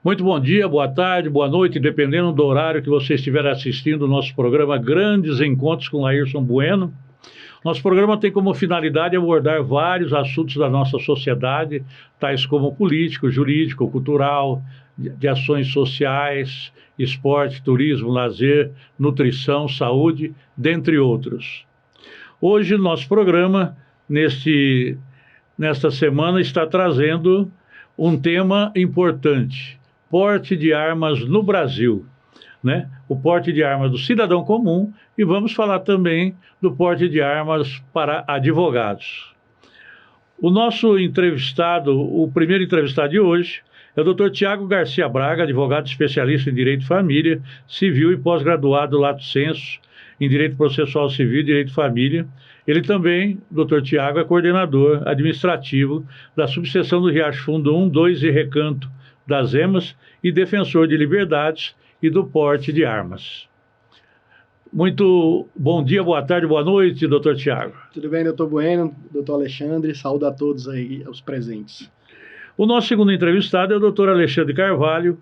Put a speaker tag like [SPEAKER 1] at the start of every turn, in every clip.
[SPEAKER 1] Muito bom dia, boa tarde, boa noite, dependendo do horário que você estiver assistindo o nosso programa Grandes Encontros com Laírson Bueno. Nosso programa tem como finalidade abordar vários assuntos da nossa sociedade, tais como político, jurídico, cultural, de ações sociais, esporte, turismo, lazer, nutrição, saúde, dentre outros. Hoje, nosso programa, nesta semana, está trazendo um tema importante: porte de armas no Brasil, né? O porte de armas do cidadão comum, e vamos falar também do porte de armas para advogados. O nosso entrevistado, o primeiro entrevistado de hoje, é o Dr. Tiago Garcia Braga, advogado especialista em Direito de Família, Civil e pós-graduado lato sensu em Direito Processual Civil e Direito de Família. Ele também, Dr. Tiago, é coordenador administrativo da subseção do Riacho Fundo 1, 2 e Recanto das Emas e defensor de liberdades e do porte de armas. Muito bom dia, boa tarde, boa noite, doutor Tiago.
[SPEAKER 2] Tudo bem, doutor Bueno, doutor Alexandre, saúde a todos aí, aos presentes.
[SPEAKER 1] O nosso segundo entrevistado é o doutor Alexandre Carvalho,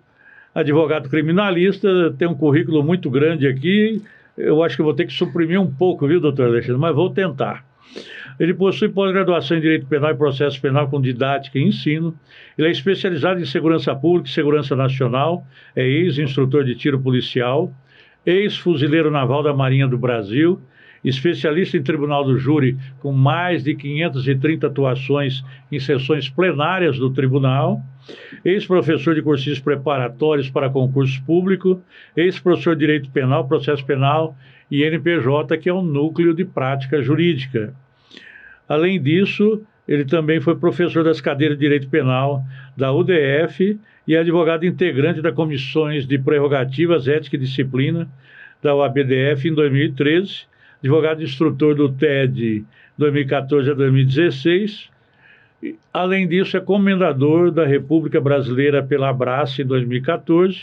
[SPEAKER 1] advogado criminalista, tem um currículo muito grande aqui. Eu acho que vou ter que suprimir um pouco, viu, doutor Alexandre, mas vou tentar. Ele possui pós-graduação em Direito Penal e Processo Penal com didática e ensino. Ele é especializado em Segurança Pública e Segurança Nacional, é ex-instrutor de tiro policial, ex-fuzileiro naval da Marinha do Brasil, especialista em Tribunal do Júri com mais de 530 atuações em sessões plenárias do Tribunal, ex-professor de cursinhos preparatórios para concurso público, ex-professor de Direito Penal, Processo Penal e NPJ, que é um núcleo de prática jurídica. Além disso, ele também foi professor das cadeiras de Direito Penal da UDF e é advogado integrante das comissões de prerrogativas, ética e disciplina da UABDF em 2013, advogado instrutor do TED 2014 a 2016. Além disso, é comendador da República Brasileira pela Abrace em 2014,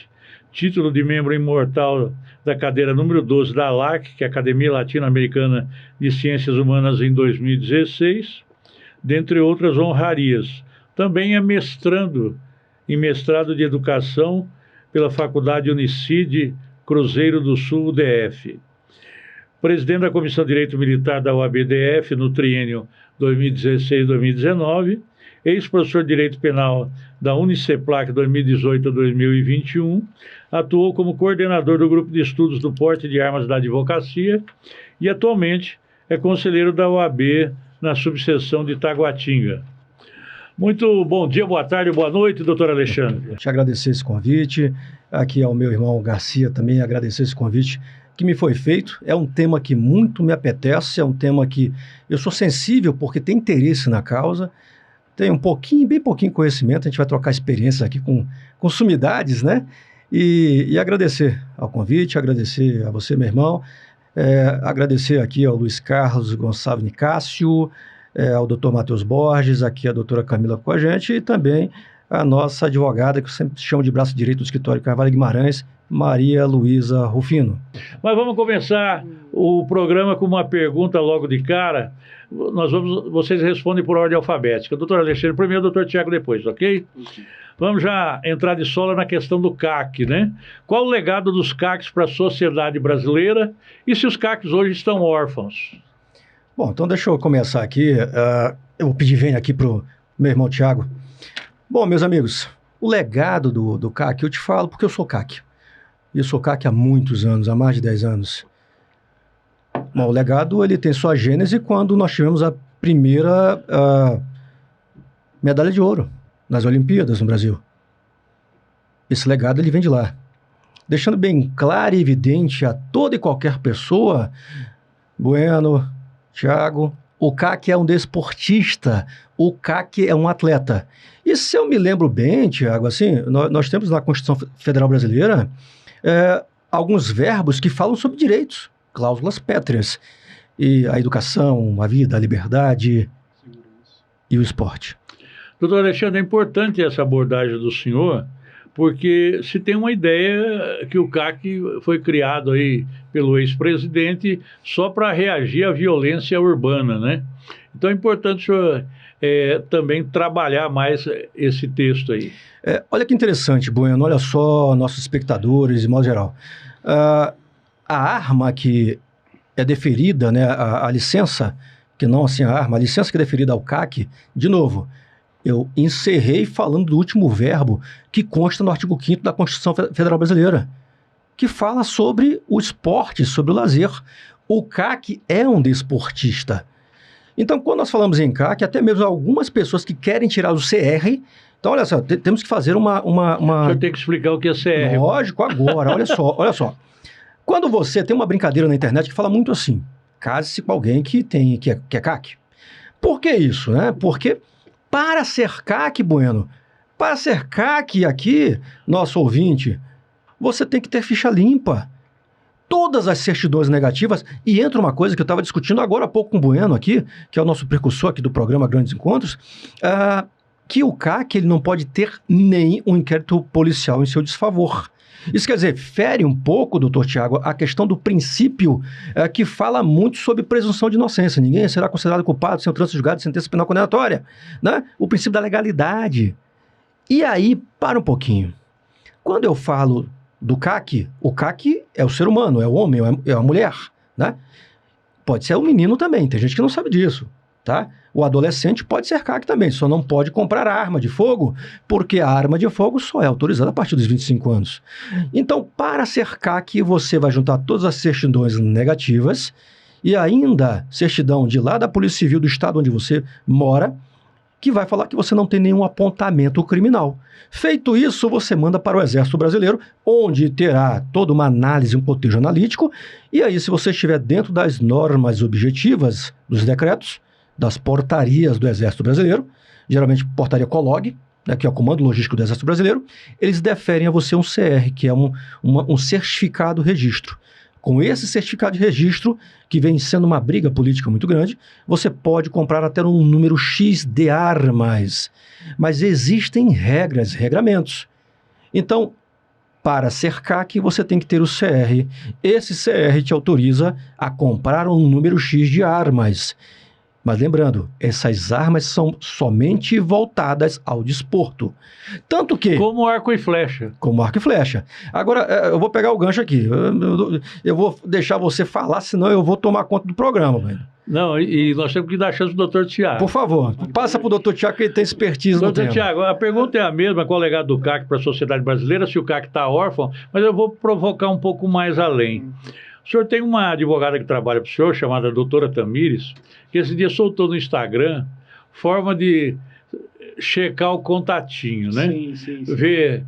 [SPEAKER 1] título de membro imortal da cadeira número 12 da ALAC, que é a Academia Latino-Americana de Ciências Humanas, em 2016, dentre outras honrarias. Também é mestrando em mestrado de Educação pela Faculdade Unicid Cruzeiro do Sul, UDF. Presidente da Comissão de Direito Militar da UABDF no triênio 2016-2019, ex-professor de Direito Penal da Uniceplac 2018 a 2021, atuou como coordenador do Grupo de Estudos do Porte de Armas da Advocacia e atualmente é conselheiro da OAB na subseção de Taguatinga. Muito bom dia, boa tarde, boa noite, doutor Alexandre.
[SPEAKER 3] Te agradecer esse convite, aqui ao meu irmão Garcia também agradecer esse convite que me foi feito. É um tema que muito me apetece, é um tema que eu sou sensível porque tem interesse na causa, tenho bem pouquinho conhecimento, a gente vai trocar experiências aqui com sumidades, né? E agradecer ao convite, agradecer a você, meu irmão, agradecer aqui ao Luiz Carlos Gonçalves Nicásio, ao doutor Matheus Borges, aqui a doutora Camila com a gente, e também a nossa advogada, que eu sempre chamo de braço direito do escritório Carvalho Guimarães, Maria Luísa Rufino.
[SPEAKER 1] Mas vamos começar o programa com uma pergunta logo de cara. Vocês respondem por ordem alfabética. Doutor Alexandre primeiro, doutor Tiago depois, ok? Vamos já entrar de sola na questão do CAC, né? Qual o legado dos CACs para a sociedade brasileira e se os CACs hoje estão órfãos?
[SPEAKER 3] Bom, então deixa eu começar aqui. Eu vou pedir vênia aqui para o meu irmão Tiago. Bom, meus amigos, o legado do CAC, eu te falo porque eu sou CAC. E eu sou CAC há muitos anos, há mais de 10 anos. Bom, o legado ele tem sua gênese quando nós tivemos a primeira medalha de ouro nas Olimpíadas no Brasil. Esse legado ele vem de lá. Deixando bem claro e evidente a toda e qualquer pessoa, Bueno, Tiago, o CAC é um desportista, o CAC é um atleta. E se eu me lembro bem, Tiago, assim, nós temos na Constituição Federal Brasileira alguns verbos que falam sobre direitos, cláusulas pétreas, e a educação, a vida, a liberdade e o esporte.
[SPEAKER 1] Doutor Alexandre, é importante essa abordagem do senhor, porque se tem uma ideia que o CAC foi criado aí pelo ex-presidente só para reagir à violência urbana, né? Então é importante o senhor também trabalhar mais esse texto aí.
[SPEAKER 3] Olha que interessante, Bueno, olha só, nossos espectadores, de modo geral. A arma que é deferida, né, a licença, que não assim a arma, a licença que é deferida ao CAC, de novo, eu encerrei falando do último verbo que consta no artigo 5º da Constituição Federal Brasileira, que fala sobre o esporte, sobre o lazer. O CAC é um desportista. Então, quando nós falamos em CAC, até mesmo algumas pessoas que querem tirar o CR, então, olha só, temos que fazer uma...
[SPEAKER 1] O senhor tem que explicar o que é CR.
[SPEAKER 3] Lógico, agora, olha só. Quando você tem uma brincadeira na internet que fala muito assim, case-se com alguém que é CAC. Por que isso, né? Porque para ser CAC, Bueno, para ser CAC aqui, nosso ouvinte, você tem que ter ficha limpa. Todas as certidões negativas, e entra uma coisa que eu estava discutindo agora há pouco com o Bueno aqui, que é o nosso precursor aqui do programa Grandes Encontros, que o CAC ele não pode ter nem um inquérito policial em seu desfavor. Isso quer dizer, fere um pouco, doutor Tiago, a questão do princípio que fala muito sobre presunção de inocência. Ninguém será considerado culpado sem o trânsito julgado de sentença penal condenatória, né? O princípio da legalidade. E aí, para um pouquinho. Quando eu falo do CAC, o CAC é o ser humano, é o homem, é a mulher, né? Pode ser o menino também, tem gente que não sabe disso, tá? O adolescente pode ser CAC também, só não pode comprar arma de fogo, porque a arma de fogo só é autorizada a partir dos 25 anos. Então, para ser CAC, você vai juntar todas as certidões negativas e ainda certidão de lá da Polícia Civil do estado onde você mora, que vai falar que você não tem nenhum apontamento criminal. Feito isso, você manda para o Exército Brasileiro, onde terá toda uma análise, um cotejo analítico, e aí, se você estiver dentro das normas objetivas dos decretos, das portarias do Exército Brasileiro, geralmente portaria COLOG, né, que é o Comando Logístico do Exército Brasileiro, eles deferem a você um CR, que é um certificado registro. Com esse certificado de registro, que vem sendo uma briga política muito grande, você pode comprar até um número X de armas. Mas existem regras, regramentos. Então, para ser CAC, você tem que ter o CR. Esse CR te autoriza a comprar um número X de armas. Mas lembrando, essas armas são somente voltadas ao desporto. Tanto que...
[SPEAKER 1] Como arco e flecha.
[SPEAKER 3] Como arco e flecha. Agora, eu vou pegar o gancho aqui. Eu vou deixar você falar, senão eu vou tomar conta do programa. Velho.
[SPEAKER 1] Não, e nós temos que dar chance pro doutor Tiago.
[SPEAKER 3] Por favor, passa pro doutor Tiago, que ele tem expertise no tema.
[SPEAKER 1] Doutor Tiago, a pergunta é a mesma, qual é o legado do CAC para a sociedade brasileira, se o CAC está órfão, mas eu vou provocar um pouco mais além. O senhor tem uma advogada que trabalha para o senhor, chamada doutora Tamires, que esse dia soltou no Instagram forma de checar o contatinho, né?
[SPEAKER 2] Sim.
[SPEAKER 1] Ver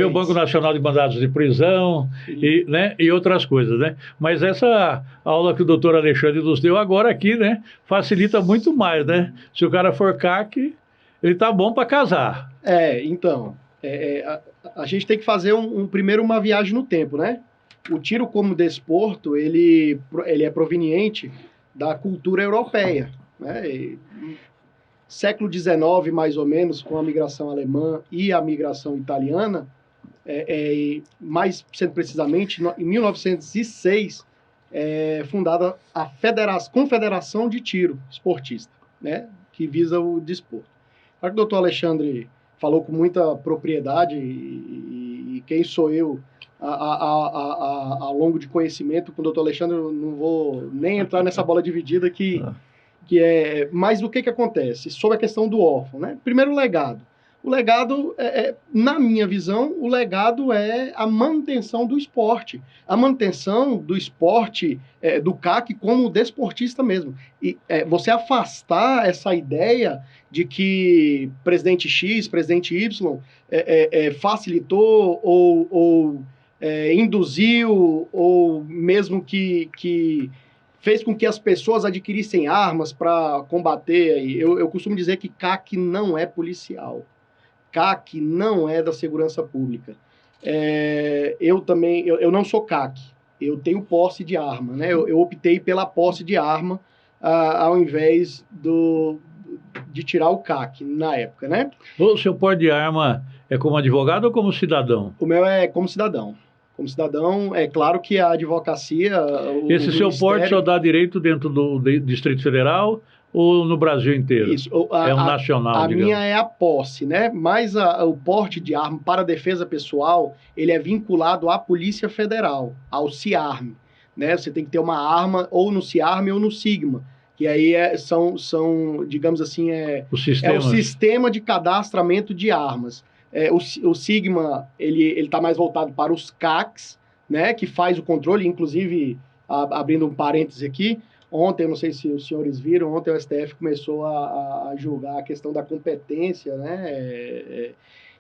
[SPEAKER 1] o Banco Nacional de Mandados de Prisão e outras coisas, né? Mas essa aula que o doutor Alexandre nos deu agora aqui, né? Facilita muito mais, né? Se o cara for CAC, ele tá bom para casar.
[SPEAKER 2] Então, a gente tem que fazer primeiro uma viagem no tempo, né? O tiro como desporto, ele é proveniente da cultura europeia, né? Século XIX, mais ou menos, com a migração alemã e a migração italiana, mais sendo precisamente, em 1906, fundada a Confederação de Tiro Esportista, né? Que visa o desporto. Claro que o doutor Alexandre falou com muita propriedade e quem sou eu ao longo de conhecimento com o doutor Alexandre, eu não vou nem entrar nessa bola dividida que é... Mas o que acontece? Sobre a questão do órfão, né? Primeiro, o legado. O legado, na minha visão, o legado é a manutenção do esporte. A manutenção do esporte, do CAC, como desportista mesmo. E você afastar essa ideia de que presidente X, presidente Y facilitou ou induziu, ou mesmo que fez com que as pessoas adquirissem armas para combater. Eu costumo dizer que CAC não é policial. CAC não é da segurança pública. Eu não sou CAC, eu tenho posse de arma, né? Eu optei pela posse de arma ao invés de tirar o CAC na época, né?
[SPEAKER 1] O seu porte de arma é como advogado ou como cidadão?
[SPEAKER 2] O meu é como cidadão. como cidadão. É claro que a advocacia...
[SPEAKER 1] Esse seu porte só dá direito dentro do Distrito Federal ou no Brasil inteiro?
[SPEAKER 2] Isso.
[SPEAKER 1] É um nacional,
[SPEAKER 2] a
[SPEAKER 1] digamos.
[SPEAKER 2] minha é a posse, né? Mas o porte de arma para defesa pessoal, ele é vinculado à Polícia Federal, ao CIARM, né? Você tem que ter uma arma ou no CIARM ou no SIGMA, que aí são, digamos assim, o sistema de cadastramento de armas. O SIGMA, ele está mais voltado para os CACs, né? Que faz o controle, inclusive, abrindo um parêntese aqui, ontem, eu não sei se os senhores viram, ontem o STF começou a julgar a questão da competência, né?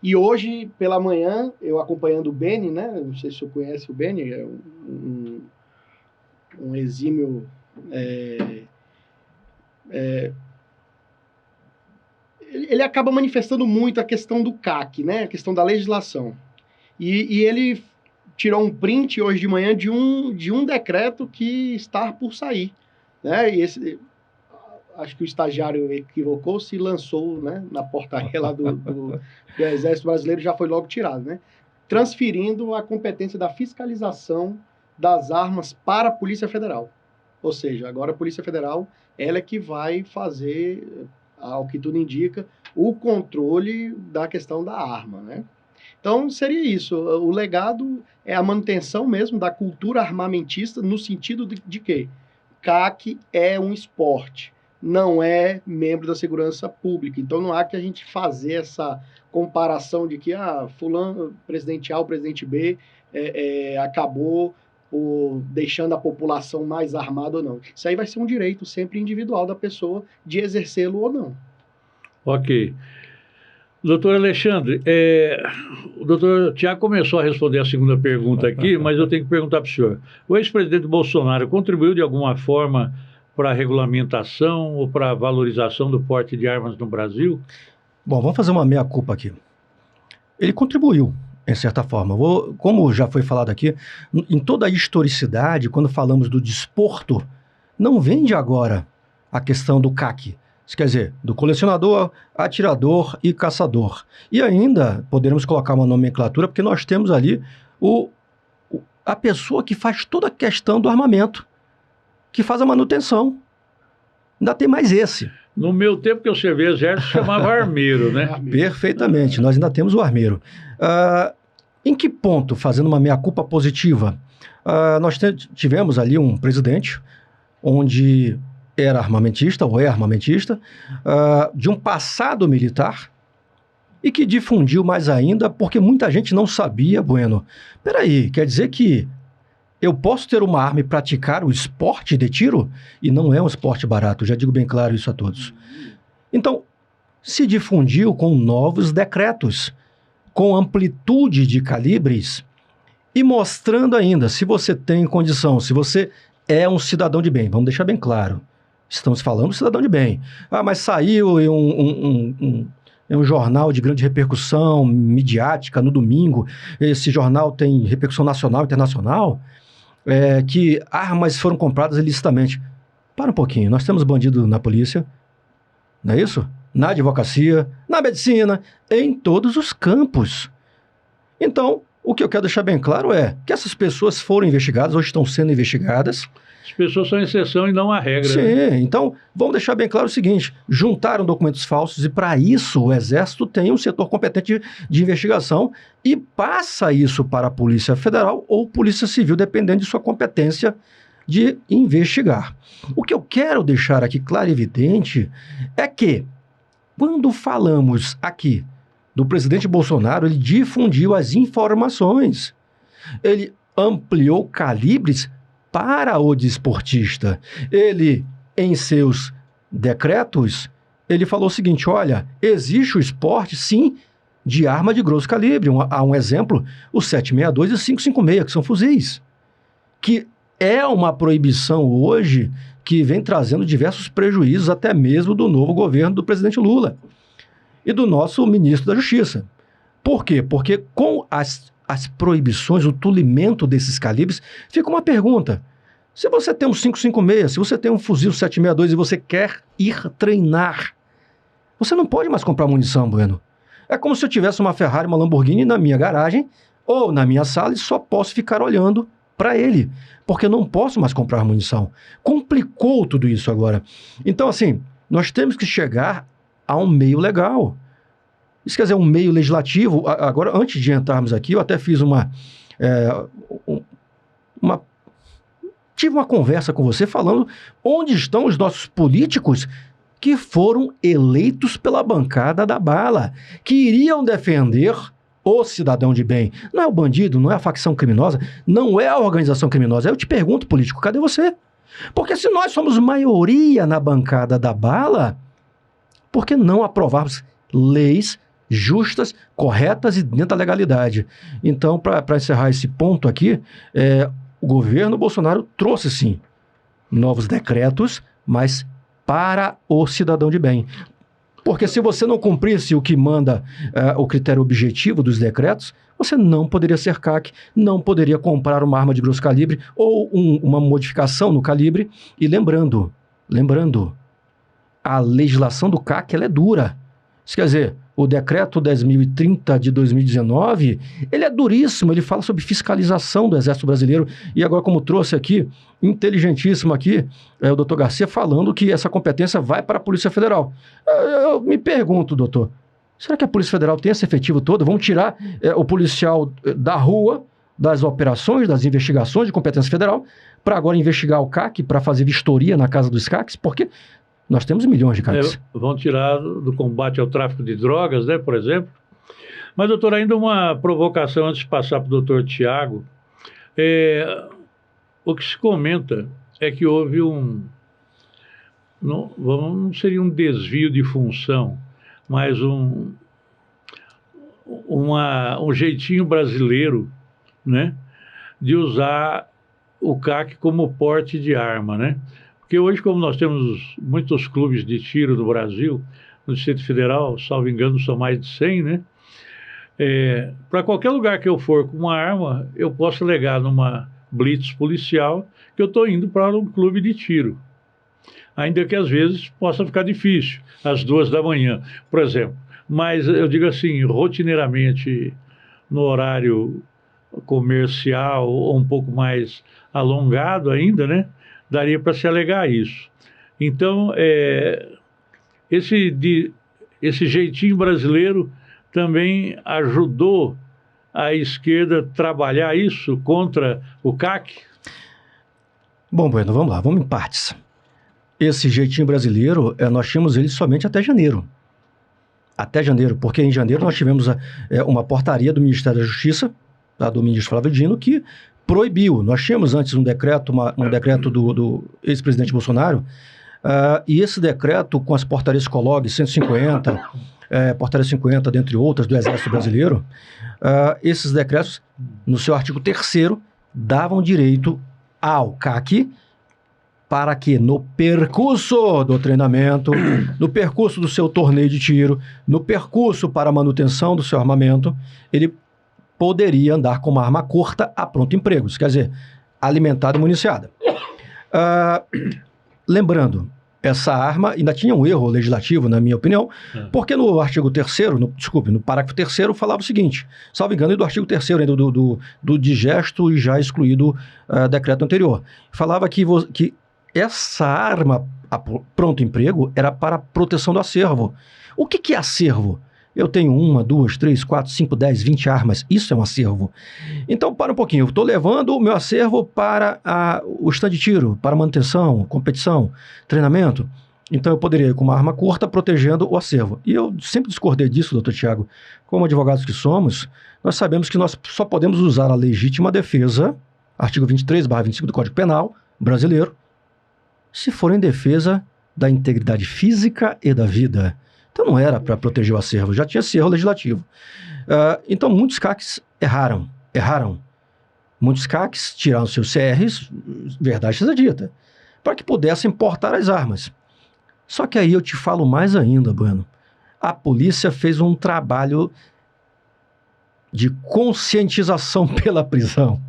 [SPEAKER 2] E hoje, pela manhã, eu acompanhando o Beni, né? Não sei se o senhor conhece o Beni, é um exímio... ele acaba manifestando muito a questão do CAC, né? A questão da legislação. E ele tirou um print hoje de manhã de um decreto que está por sair. Né? E acho que o estagiário equivocou-se e lançou, né, na portaria lá do Exército Brasileiro, já foi logo tirado, né? Transferindo a competência da fiscalização das armas para a Polícia Federal. Ou seja, agora a Polícia Federal, ela é que vai fazer, ao que tudo indica, o controle da questão da arma, né? Então, seria isso. O legado é a manutenção mesmo da cultura armamentista no sentido de quê? CAC é um esporte, não é membro da segurança pública. Então, não há que a gente fazer essa comparação de que fulano, presidente A ou presidente B acabou deixando a população mais armada ou não. Isso aí vai ser um direito sempre individual da pessoa de exercê-lo ou não.
[SPEAKER 1] Ok. Doutor Alexandre, o doutor Tiago começou a responder a segunda pergunta aqui, mas eu tenho que perguntar para o senhor. O ex-presidente Bolsonaro contribuiu de alguma forma para a regulamentação ou para a valorização do porte de armas no Brasil?
[SPEAKER 3] Bom, vamos fazer uma meia-culpa aqui. Ele contribuiu, em certa forma. Como já foi falado aqui, em toda a historicidade, quando falamos do desporto, não vem de agora a questão do CAC. Isso quer dizer, do colecionador, atirador e caçador. E ainda poderemos colocar uma nomenclatura, porque nós temos ali a pessoa que faz toda a questão do armamento, que faz a manutenção. Ainda tem mais esse.
[SPEAKER 1] No meu tempo que eu servi exército, chamava armeiro, né?
[SPEAKER 3] Perfeitamente, nós ainda temos o armeiro. Em que ponto, fazendo uma meia-culpa positiva, nós tivemos ali um presidente onde era armamentista, ou é armamentista, de um passado militar, e que difundiu mais ainda, porque muita gente não sabia, Bueno, peraí, quer dizer que eu posso ter uma arma e praticar o esporte de tiro? E não é um esporte barato, já digo bem claro isso a todos. Então, se difundiu com novos decretos, com amplitude de calibres, e mostrando ainda, se você tem condição, se você é um cidadão de bem, vamos deixar bem claro, estamos falando do cidadão de bem. Mas saiu em um jornal de grande repercussão midiática no domingo, esse jornal tem repercussão nacional e internacional, que armas foram compradas ilicitamente. Para um pouquinho, nós temos bandido na polícia, não é isso? Na advocacia, na medicina, em todos os campos. Então, o que eu quero deixar bem claro é que essas pessoas foram investigadas, ou estão sendo investigadas.
[SPEAKER 1] As pessoas são exceção e não a regra.
[SPEAKER 3] Sim,
[SPEAKER 1] né?
[SPEAKER 3] Então, vamos deixar bem claro o seguinte, juntaram documentos falsos e para isso o Exército tem um setor competente de investigação e passa isso para a Polícia Federal ou Polícia Civil, dependendo de sua competência de investigar. O que eu quero deixar aqui claro e evidente é que, quando falamos aqui do presidente Bolsonaro, ele difundiu as informações, ele ampliou calibres para o desportista. Ele, em seus decretos, ele falou o seguinte, olha, existe o esporte, sim, de arma de grosso calibre. Há um exemplo, o 762 e o 556, que são fuzis, que é uma proibição hoje que vem trazendo diversos prejuízos, até mesmo do novo governo do presidente Lula e do nosso ministro da Justiça. Por quê? Porque com as proibições, o tolimento desses calibres, fica uma pergunta. Se você tem um 556, se você tem um fuzil 762 e você quer ir treinar, você não pode mais comprar munição, Bueno. É como se eu tivesse uma Ferrari, uma Lamborghini na minha garagem, ou na minha sala e só posso ficar olhando para ele, porque eu não posso mais comprar munição. Complicou tudo isso agora. Então, assim, nós temos que chegar a um meio legal. Isso quer dizer, um meio legislativo. Agora, antes de entrarmos aqui, eu até fiz tive uma conversa com você falando onde estão os nossos políticos que foram eleitos pela bancada da bala, que iriam defender o cidadão de bem. Não é o bandido, não é a facção criminosa, não é a organização criminosa. Eu te pergunto, político, cadê você? Porque se nós somos maioria na bancada da bala, por que não aprovarmos leis justas, corretas e dentro da legalidade? Então, para encerrar esse ponto aqui, o governo Bolsonaro trouxe, sim, novos decretos, mas para o cidadão de bem. Porque se você não cumprisse o que manda o critério objetivo dos decretos, você não poderia ser CAC, não poderia comprar uma arma de grosso calibre ou uma modificação no calibre. E lembrando, a legislação do CAC ela é dura. Isso quer dizer, o decreto 10.030 de 2019, ele é duríssimo, ele fala sobre fiscalização do Exército Brasileiro. E agora, como trouxe aqui, inteligentíssimo aqui, o doutor Garcia falando que essa competência vai para a Polícia Federal. Eu me pergunto, doutor, será que a Polícia Federal tem esse efetivo todo? Vamos tirar o policial da rua, das operações, das investigações de competência federal, para agora investigar o CAC, para fazer vistoria na casa dos CACs? Porque nós temos milhões de CACs.
[SPEAKER 1] Vão tirar do combate ao tráfico de drogas, né, por exemplo. Mas, doutor, ainda uma provocação antes de passar para o doutor Tiago. O que se comenta é que houve não seria um desvio de função, mas um jeitinho brasileiro, né, de usar o CAC como porte de arma, né? Porque hoje, como nós temos muitos clubes de tiro no Brasil, no Distrito Federal, salvo engano, são mais de 100, né? Para qualquer lugar que eu for com uma arma, eu posso alegar numa blitz policial que eu estou indo para um clube de tiro. Ainda que às vezes possa ficar difícil, às 2 da manhã, por exemplo. Mas eu digo assim, rotineiramente, no horário comercial ou um pouco mais alongado ainda, né? Daria para se alegar isso. Então, esse jeitinho brasileiro também ajudou a esquerda a trabalhar isso contra o CAC?
[SPEAKER 3] Bom, Bueno, vamos lá, vamos em partes. Esse jeitinho brasileiro, nós tínhamos ele somente até janeiro. Até janeiro, porque em janeiro nós tivemos uma portaria do Ministério da Justiça, do ministro Flávio Dino, que proibiu. Nós tínhamos antes um decreto do ex-presidente Bolsonaro, e esse decreto, com as portarias COLOG 150, portaria 50, dentre outras, do Exército Brasileiro, esses decretos, no seu artigo 3º, davam direito ao CAC para que no percurso do treinamento, no percurso do seu torneio de tiro, no percurso para a manutenção do seu armamento, ele poderia andar com uma arma curta a pronto emprego, isso quer dizer, alimentada e municiada. Lembrando, essa arma ainda tinha um erro legislativo, na minha opinião, porque no artigo 3º, no parágrafo 3º, falava o seguinte, salvo engano, do artigo 3º ainda do digesto e já excluído decreto anterior, falava que essa arma a pronto emprego era para proteção do acervo. O que é acervo? Eu tenho 1, 2, 3, 4, 5, 10, 20 armas. Isso é um acervo. Então, para um pouquinho. Eu estou levando o meu acervo para o stand de tiro, para manutenção, competição, treinamento. Então, eu poderia ir com uma arma curta protegendo o acervo. E eu sempre discordei disso, doutor Tiago. Como advogados que somos, nós sabemos que nós só podemos usar a legítima defesa, artigo 23/25 do Código Penal brasileiro, se for em defesa da integridade física e da vida. Então não era para proteger o acervo, já tinha esse erro legislativo. Então muitos CACs erraram. Muitos CACs tiraram seus CRs, verdade seja dita, para que pudessem portar as armas. Só que aí eu te falo mais ainda, Bueno. A polícia fez um trabalho de conscientização pela prisão.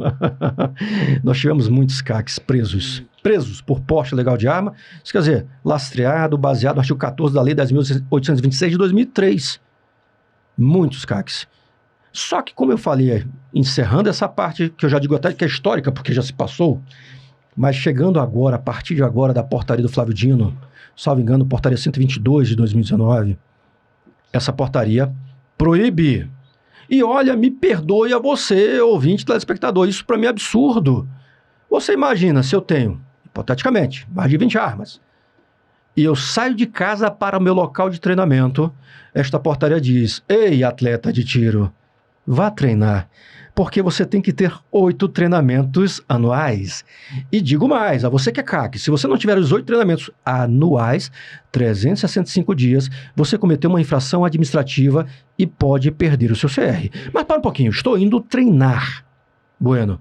[SPEAKER 3] Nós tivemos muitos CACs presos por porte ilegal de arma, isso quer dizer, lastreado, baseado no artigo 14 da Lei 10.826 de 2003. Muitos CACs. Só que, como eu falei, encerrando essa parte, que eu já digo até que é histórica, porque já se passou, mas chegando agora, a partir de agora, da portaria do Flávio Dino, salvo engano, portaria 122 de 2019, essa portaria proíbe. E olha, me perdoe a você, ouvinte, telespectador, isso para mim é absurdo. Você imagina se eu tenho, hipoteticamente, mais de 20 armas, e eu saio de casa para o meu local de treinamento, esta portaria diz: ei, atleta de tiro, vá treinar, porque você tem que ter 8 treinamentos anuais. E digo mais, a você que é CAC, se você não tiver os 8 treinamentos anuais, 365 dias, você cometeu uma infração administrativa e pode perder o seu CR. Mas para um pouquinho, estou indo treinar, Bueno,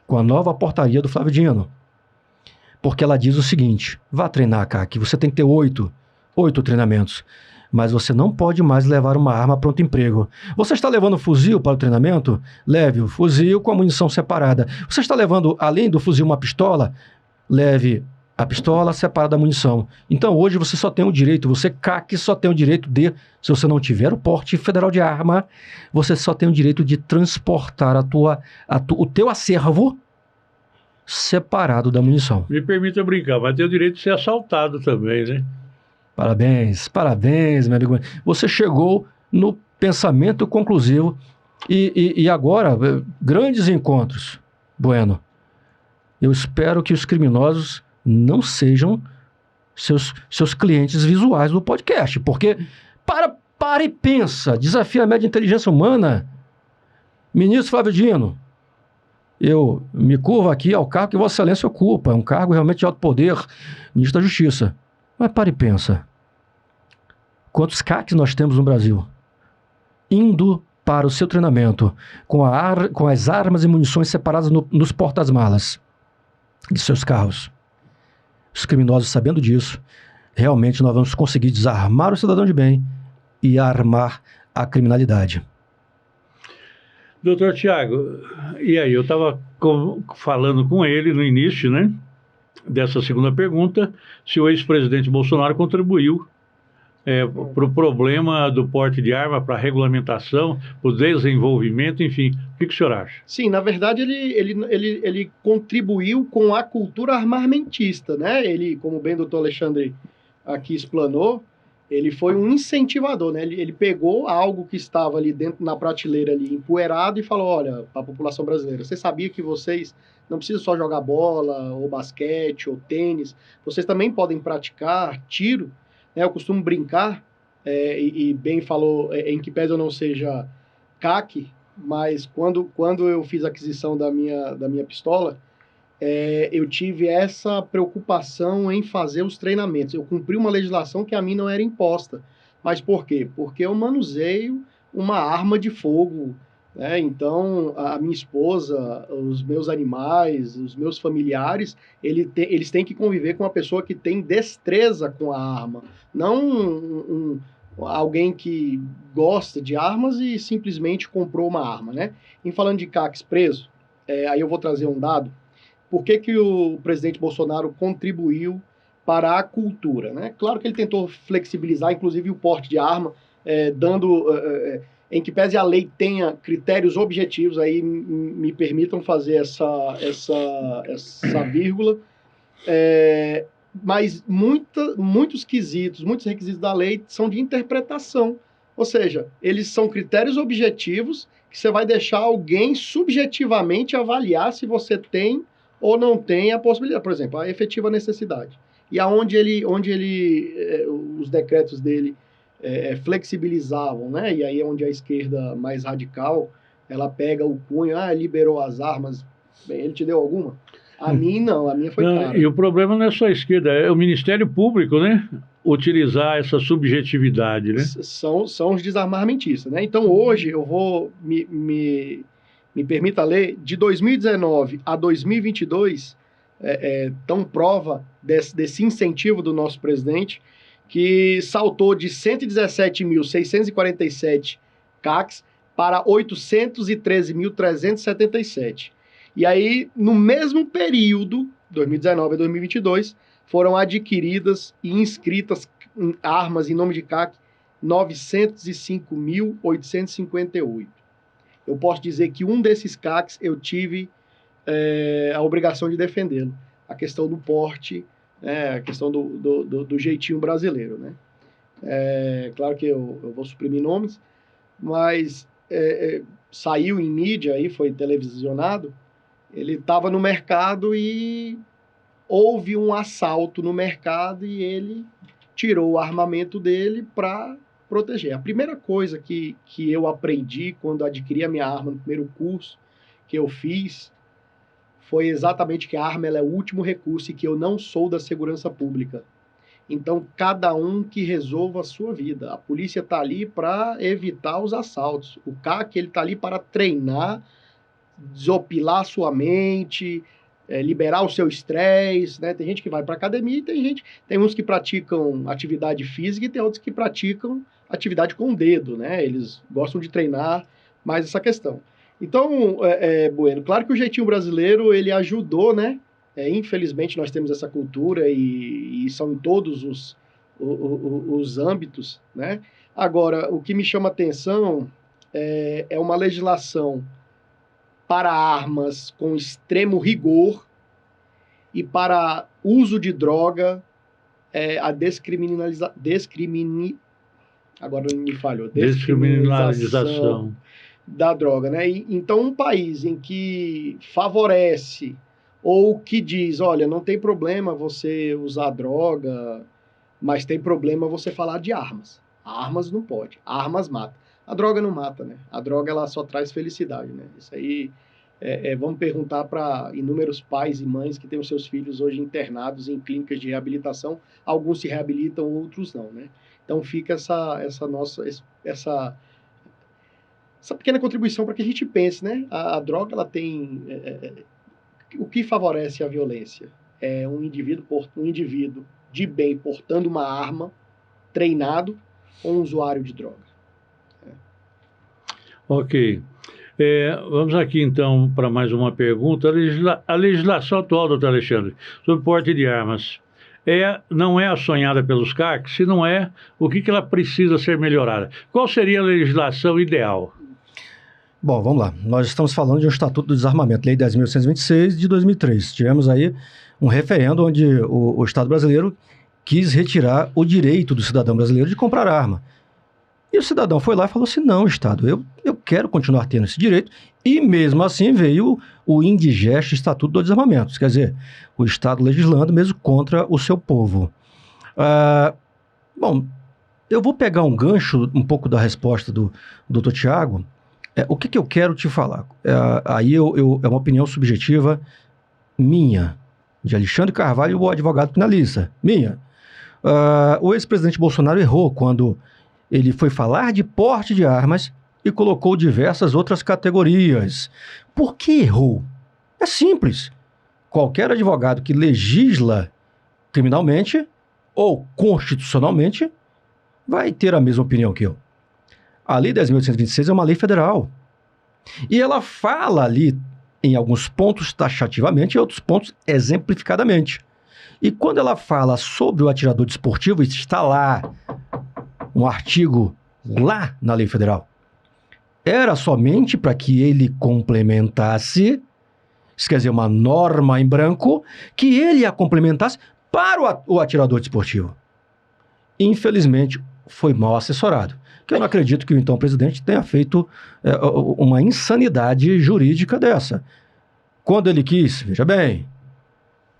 [SPEAKER 3] com a nova portaria do Flávio Dino. Porque ela diz o seguinte: vá treinar, CAC, você tem que ter 8 treinamentos. Mas você não pode mais levar uma arma pronto emprego. Você está levando o fuzil para o treinamento? Leve o fuzil com a munição separada. Você está levando, além do fuzil, uma pistola? Leve a pistola separada da munição. Então hoje você só tem o direito, você CAC só tem o direito de, se você não tiver o porte federal de arma, você só tem o direito de transportar o teu acervo separado da munição.
[SPEAKER 1] Me permita brincar, mas tem o direito de ser assaltado também, né?
[SPEAKER 3] Parabéns, meu amigo. Você chegou no pensamento conclusivo e agora, grandes encontros. Bueno, eu espero que os criminosos não sejam seus clientes visuais do podcast, porque para e pensa, desafia a média inteligência humana. Ministro Flávio Dino, eu me curvo aqui ao cargo que Vossa Excelência ocupa, é um cargo realmente de alto poder, ministro da Justiça. Mas para e pensa. Quantos CACs nós temos no Brasil? Indo para o seu treinamento com as armas e munições separadas nos portas-malas de seus carros. Os criminosos, sabendo disso, realmente nós vamos conseguir desarmar o cidadão de bem e armar a criminalidade.
[SPEAKER 1] Doutor Tiago, e aí? Eu estava falando com ele no início, né, dessa segunda pergunta, se o ex-presidente Bolsonaro contribuiu para o problema do porte de arma, para a regulamentação, para o desenvolvimento, enfim. O que o senhor acha?
[SPEAKER 2] Sim, na verdade, ele contribuiu com a cultura armamentista, né? Ele, como bem o doutor Alexandre aqui explanou, ele foi um incentivador, né? Ele pegou algo que estava ali dentro, na prateleira ali, empoeirado, e falou: olha, para a população brasileira, você sabia que vocês não precisam só jogar bola, ou basquete, ou tênis, vocês também podem praticar tiro, né? Eu costumo brincar, e bem falou, em que pese eu não seja CAC, mas quando eu fiz a aquisição da minha pistola, eu tive essa preocupação em fazer os treinamentos. Eu cumpri uma legislação que a mim não era imposta. Mas por quê? Porque eu manuseio uma arma de fogo, né? Então, a minha esposa, os meus animais, os meus familiares, eles têm que conviver com uma pessoa que tem destreza com a arma. Não alguém que gosta de armas e simplesmente comprou uma arma, né? Em falando de CACs preso, aí eu vou trazer um dado. Por que o presidente Bolsonaro contribuiu para a cultura, né? Claro que ele tentou flexibilizar, inclusive, o porte de arma, em que pese a lei tenha critérios objetivos, aí me permitam fazer essa vírgula, mas muitos requisitos da lei são de interpretação, ou seja, eles são critérios objetivos que você vai deixar alguém subjetivamente avaliar se você tem ou não tem a possibilidade, por exemplo, a efetiva necessidade. E aonde os decretos dele flexibilizavam, né? E aí é onde a esquerda mais radical, ela pega o punho, liberou as armas. Bem, ele te deu alguma? A mim não, a minha foi clara.
[SPEAKER 1] E o problema não é só a esquerda, é o Ministério Público, né? Utilizar essa subjetividade, né?
[SPEAKER 2] São os desarmamentistas, né? Então hoje eu vou me permita ler, de 2019 a 2022, tão prova desse incentivo do nosso presidente, que saltou de 117.647 CACs para 813.377. E aí, no mesmo período, 2019 a 2022, foram adquiridas e inscritas armas em nome de CAC 905.858. eu posso dizer que um desses CACs eu tive a obrigação de defendê-lo. A questão do porte, a questão do jeitinho brasileiro, né? Claro que eu vou suprimir nomes, mas saiu em mídia, aí foi televisionado, ele estava no mercado e houve um assalto no mercado e ele tirou o armamento dele para proteger. A primeira coisa que eu aprendi quando adquiri a minha arma no primeiro curso que eu fiz foi exatamente que a arma ela é o último recurso e que eu não sou da segurança pública. Então, cada um que resolva a sua vida. A polícia está ali para evitar os assaltos. O CAC está ali para treinar, desopilar a sua mente, liberar o seu estresse, né? Tem gente que vai para academia e tem uns que praticam atividade física e tem outros que praticam atividade com o dedo, né? Eles gostam de treinar mais essa questão. Então, Bueno, claro que o jeitinho brasileiro, ele ajudou, né? Infelizmente, nós temos essa cultura e são em todos os âmbitos, né? Agora, o que me chama atenção é uma legislação para armas com extremo rigor e para uso de droga, a descriminalização da droga, né? Então, um país em que favorece ou que diz, olha, não tem problema você usar droga, mas tem problema você falar de armas. Armas não pode, armas mata. A droga não mata, né? A droga, ela só traz felicidade, né? Isso aí, vamos perguntar para inúmeros pais e mães que têm os seus filhos hoje internados em clínicas de reabilitação. Alguns se reabilitam, outros não, né? Então, fica essa pequena contribuição para que a gente pense, né? A droga, ela tem... o que favorece a violência? É um indivíduo de bem portando uma arma, treinado, ou um usuário de droga.
[SPEAKER 1] Ok. Vamos aqui, então, para mais uma pergunta. A legislação atual, doutor Alexandre, sobre porte de armas, não é a sonhada pelos CACs? Se não é, o que ela precisa ser melhorada? Qual seria a legislação ideal?
[SPEAKER 3] Bom, vamos lá. Nós estamos falando de um Estatuto do Desarmamento, Lei 10.826 de 2003. Tivemos aí um referendo onde o Estado brasileiro quis retirar o direito do cidadão brasileiro de comprar arma. E o cidadão foi lá e falou assim, não, Estado, eu quero continuar tendo esse direito. E mesmo assim veio o indigesto Estatuto do Desarmamento. Quer dizer, o Estado legislando mesmo contra o seu povo. Bom, eu vou pegar um gancho um pouco da resposta do Dr. Tiago. O que eu quero te falar? Aí é uma opinião subjetiva minha, de Alexandre Carvalho, o advogado penalista, minha. O ex-presidente Bolsonaro errou quando ele foi falar de porte de armas e colocou diversas outras categorias. Por que errou? É simples. Qualquer advogado que legisla criminalmente ou constitucionalmente vai ter a mesma opinião que eu. A Lei 10.826 é uma lei federal. E ela fala ali, em alguns pontos taxativamente, e em outros pontos exemplificadamente. E quando ela fala sobre o atirador desportivo, está lá um artigo lá na lei federal. Era somente para que ele complementasse, isso quer dizer, uma norma em branco, que ele a complementasse para o atirador desportivo. Infelizmente, foi mal assessorado. Que eu não acredito que o então presidente tenha feito uma insanidade jurídica dessa. Quando ele quis, veja bem,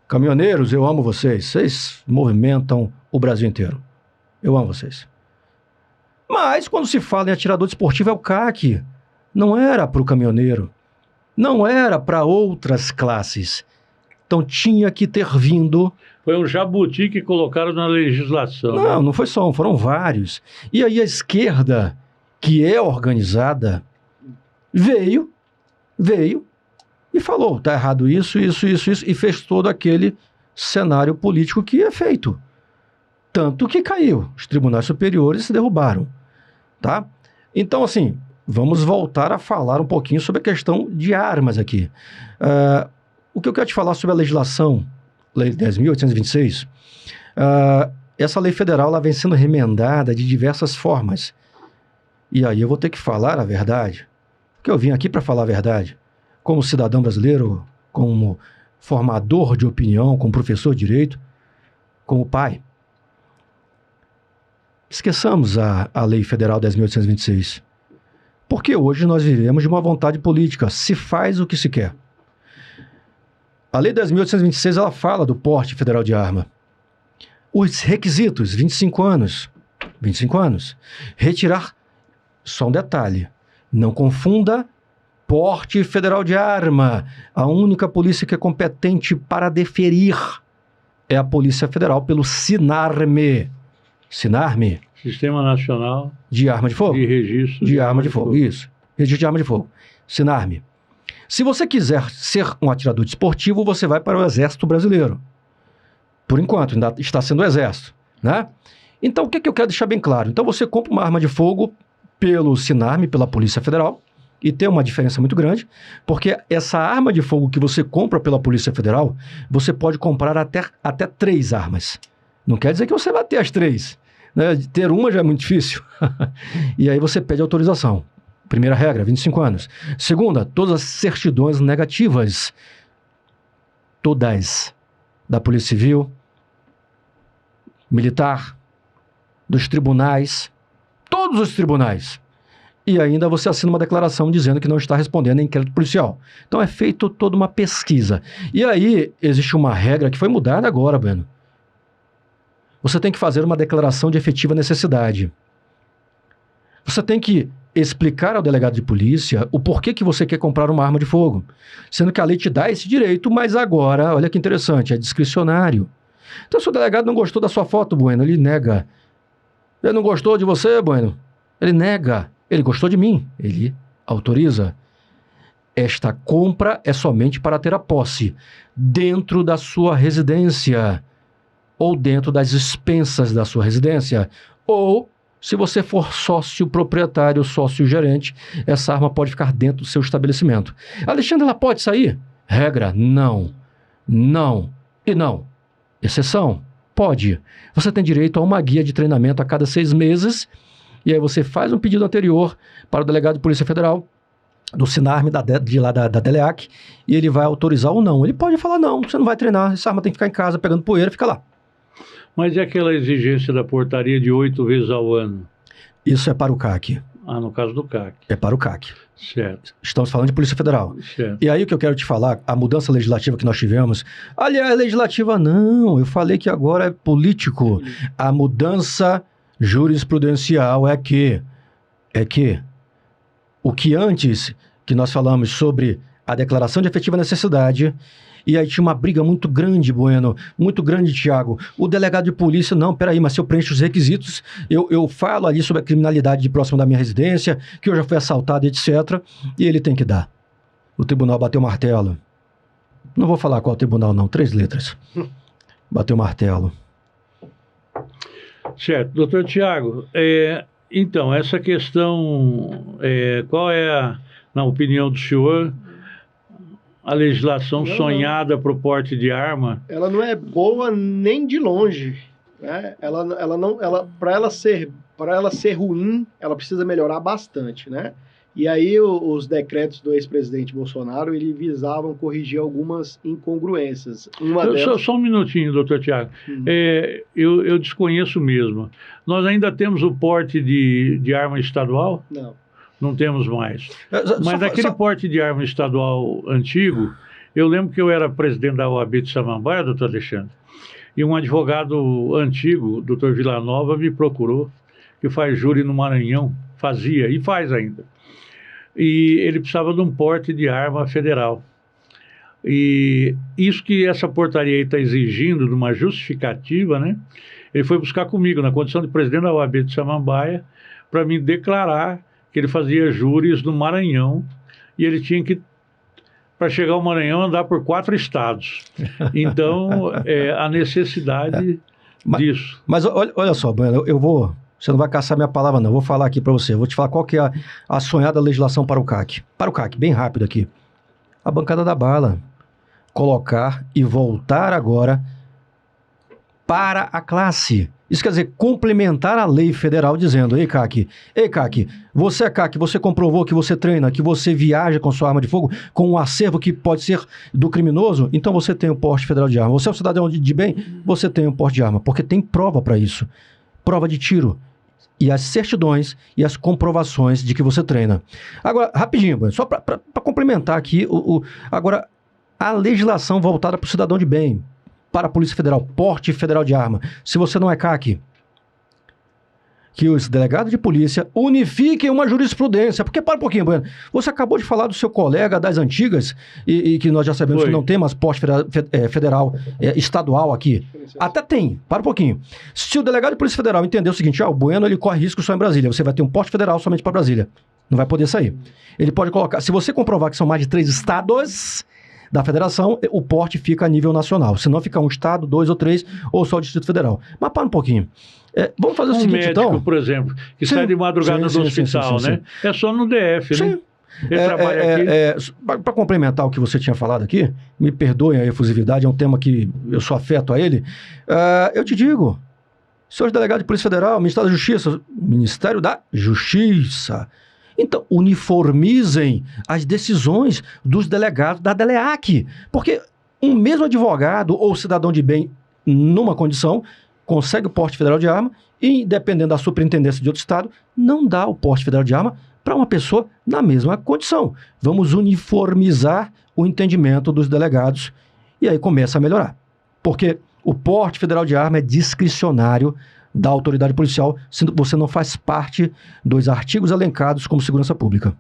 [SPEAKER 3] caminhoneiros, eu amo vocês. Vocês movimentam o Brasil inteiro. Eu amo vocês. Mas quando se fala em atirador desportivo é o CAC. Não era para o caminhoneiro. Não era para outras classes. Então tinha que ter vindo...
[SPEAKER 1] Foi um jabuti que colocaram na legislação.
[SPEAKER 3] Não, não foi só um, foram vários. E aí a esquerda, que é organizada, veio e falou, tá errado isso, e fez todo aquele cenário político que é feito. Tanto que caiu. Os tribunais superiores se derrubaram. Tá? Então, assim, vamos voltar a falar um pouquinho sobre a questão de armas aqui. O que eu quero te falar sobre a legislação, Lei 10.826, essa lei federal ela vem sendo remendada de diversas formas. E aí eu vou ter que falar a verdade. que eu vim aqui para falar a verdade, como cidadão brasileiro, como formador de opinião, como professor de direito, como pai. Esqueçamos a Lei Federal 10.826. Porque hoje nós vivemos de uma vontade política. Se faz o que se quer. A Lei 10.826, ela fala do porte federal de arma. Os requisitos, 25 anos. 25 anos. Retirar, só um detalhe, não confunda porte federal de arma. A única polícia que é competente para deferir é a Polícia Federal pelo SINARME. SINARME.
[SPEAKER 1] Sistema Nacional
[SPEAKER 3] de Arma de Fogo.
[SPEAKER 1] de Registro
[SPEAKER 3] de Arma de Fogo. Isso. Registro de Arma de Fogo. SINARME. Se você quiser ser um atirador desportivo, você vai para o Exército Brasileiro. Por enquanto, ainda está sendo o Exército, né? Então, o que eu quero deixar bem claro? Então, você compra uma arma de fogo pelo SINARME, pela Polícia Federal, e tem uma diferença muito grande, porque essa arma de fogo que você compra pela Polícia Federal, você pode comprar até 3 armas. Não quer dizer que você vai ter as 3. Né? Ter uma já é muito difícil. E aí você pede autorização. Primeira regra, 25 anos. Segunda, todas as certidões negativas. Todas. Da Polícia Civil, Militar, dos tribunais, todos os tribunais. E ainda você assina uma declaração dizendo que não está respondendo a inquérito policial. Então é feita toda uma pesquisa. E aí existe uma regra que foi mudada agora, Bueno. Você tem que fazer uma declaração de efetiva necessidade. Você tem que explicar ao delegado de polícia o porquê que você quer comprar uma arma de fogo. Sendo que a lei te dá esse direito, mas agora, olha que interessante, é discricionário. Então, se o delegado não gostou da sua foto, Bueno, ele nega. Ele não gostou de você, Bueno? Ele nega. Ele gostou de mim. Ele autoriza. Esta compra é somente para ter a posse dentro da sua residência ou dentro das expensas da sua residência, ou se você for sócio proprietário, sócio gerente, essa arma pode ficar dentro do seu estabelecimento. Alexandre, ela pode sair? Regra, não. Não e não. Exceção, pode. Você tem direito a uma guia de treinamento a cada 6 meses, e aí você faz um pedido anterior para o delegado de Polícia Federal, do SINARME, da DELEAC, e ele vai autorizar ou não. Ele pode falar, não, você não vai treinar, essa arma tem que ficar em casa pegando poeira, fica lá.
[SPEAKER 1] Mas e aquela exigência da portaria de 8 vezes ao ano?
[SPEAKER 3] Isso é para o CAC.
[SPEAKER 1] Ah, no caso do CAC.
[SPEAKER 3] É para o CAC.
[SPEAKER 1] Certo.
[SPEAKER 3] Estamos falando de Polícia Federal.
[SPEAKER 1] Certo.
[SPEAKER 3] E aí o que eu quero te falar, a mudança legislativa que nós tivemos, aliás, legislativa não, eu falei que agora é político. A mudança jurisprudencial é que o que antes que nós falamos sobre a declaração de efetiva necessidade, e aí tinha uma briga muito grande, Bueno, muito grande, Tiago. O delegado de polícia, não, peraí, mas se eu preencho os requisitos, eu falo ali sobre a criminalidade de próximo da minha residência, que eu já fui assaltado, etc., e ele tem que dar. O tribunal bateu o martelo. Não vou falar qual tribunal, não, 3 letras. Bateu o martelo.
[SPEAKER 1] Certo. Doutor Tiago, então, essa questão, qual é, na opinião do senhor, a legislação sonhada para o porte de arma?
[SPEAKER 2] Ela não é boa nem de longe, né? Para ela ser ruim, ela precisa melhorar bastante, né? E aí os decretos do ex-presidente Bolsonaro, ele visavam corrigir algumas incongruências.
[SPEAKER 1] Só um minutinho, doutor Tiago. Eu desconheço mesmo. Nós ainda temos o porte de arma estadual?
[SPEAKER 2] Não.
[SPEAKER 1] Não temos mais. Mas daquele porte de arma estadual antigo, eu lembro que eu era presidente da OAB de Samambaia, doutor Alexandre, e um advogado antigo, doutor Villanova, me procurou, que faz júri no Maranhão, fazia e faz ainda. E ele precisava de um porte de arma federal. E isso que essa portaria está exigindo, de uma justificativa, né? Ele foi buscar comigo, na condição de presidente da OAB de Samambaia, para me declarar que ele fazia júris no Maranhão, e ele tinha que, para chegar ao Maranhão, andar por 4 estados. Então, a necessidade disso.
[SPEAKER 3] Mas olha só, Bueno, você não vai caçar minha palavra, não. Eu vou falar aqui para você. Eu vou te falar qual que é a sonhada legislação para o CAC. Para o CAC, bem rápido aqui. A bancada da bala. Colocar e voltar agora para a classe. Isso quer dizer, complementar a lei federal dizendo, ei, CAC, você é CAC, você comprovou que você treina, que você viaja com sua arma de fogo, com um acervo que pode ser do criminoso, então você tem o porte federal de arma. Você é um cidadão de bem, você tem um porte de arma, porque tem prova para isso. Prova de tiro. E as certidões e as comprovações de que você treina. Agora, rapidinho, só para complementar aqui, agora, a legislação voltada para o cidadão de bem, para a Polícia Federal, porte federal de arma. Se você não é CAC, que os delegados de polícia unifiquem uma jurisprudência. Porque, para um pouquinho, Bueno, você acabou de falar do seu colega das antigas, e que nós já sabemos que não tem mais porte federal estadual aqui. Até tem, para um pouquinho. Se o delegado de Polícia Federal entender o seguinte, o Bueno ele corre risco só em Brasília, você vai ter um porte federal somente para Brasília. Não vai poder sair. Ele pode colocar, se você comprovar que são mais de 3 estados da federação, o porte fica a nível nacional. Se não, fica um estado, 2 ou 3, ou só o Distrito Federal. Mas para um pouquinho. Vamos fazer o seguinte,
[SPEAKER 1] médico,
[SPEAKER 3] então.
[SPEAKER 1] Por exemplo, que sai de madrugada do hospital, né? É só no DF, né? Ele trabalha aqui.
[SPEAKER 3] Para complementar o que você tinha falado aqui, me perdoem a efusividade, é um tema que eu sou afeto a ele. Eu te digo, senhores delegados de Polícia Federal, Ministério da Justiça, então, uniformizem as decisões dos delegados da DELEAC. Porque um mesmo advogado ou cidadão de bem, numa condição, consegue o porte federal de arma e, dependendo da superintendência de outro estado, não dá o porte federal de arma para uma pessoa na mesma condição. Vamos uniformizar o entendimento dos delegados e aí começa a melhorar. Porque o porte federal de arma é discricionário da autoridade policial, se você não faz parte dos artigos elencados como segurança pública.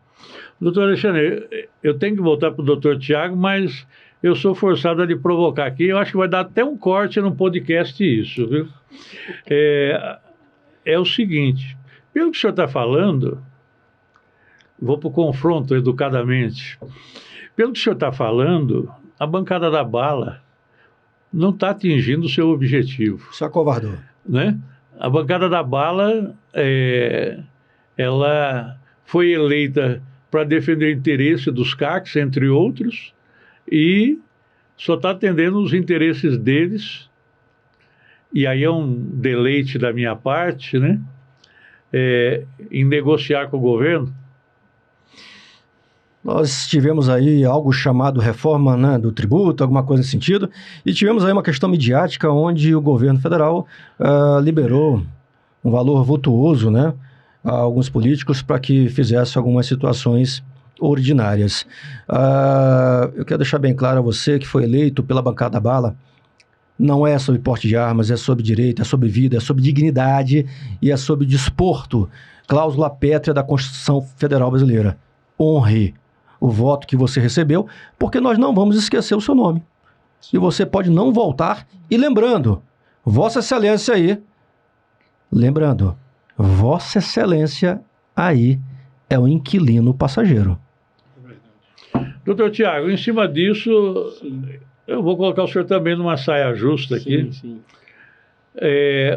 [SPEAKER 1] Doutor Alexandre, eu tenho que voltar para o doutor Tiago, mas eu sou forçado a lhe provocar aqui. Eu acho que vai dar até um corte no podcast isso, viu? É o seguinte, pelo que o senhor está falando, vou para o confronto educadamente. Pelo que o senhor está falando, a bancada da bala não está atingindo o seu objetivo.
[SPEAKER 3] Isso é covardou.
[SPEAKER 1] Né? A bancada da bala, ela foi eleita para defender o interesse dos CACs, entre outros, e só está atendendo os interesses deles. E aí é um deleite da minha parte, né? Em negociar com o governo.
[SPEAKER 3] Nós tivemos aí algo chamado reforma, né, do tributo, alguma coisa nesse sentido, e tivemos aí uma questão midiática onde o governo federal liberou um valor vultuoso, né, a alguns políticos para que fizesse algumas situações ordinárias. Eu quero deixar bem claro a você que foi eleito pela bancada da bala, não é sobre porte de armas, é sobre direito, é sobre vida, é sobre dignidade e é sobre desporto, cláusula pétrea da Constituição Federal Brasileira. Honre o voto que você recebeu, porque nós não vamos esquecer o seu nome. E você pode não voltar. E lembrando, Vossa Excelência aí, lembrando, Vossa Excelência aí é o inquilino passageiro.
[SPEAKER 1] Doutor Tiago, em cima disso, sim, eu vou colocar o senhor também numa saia justa aqui.
[SPEAKER 2] Sim.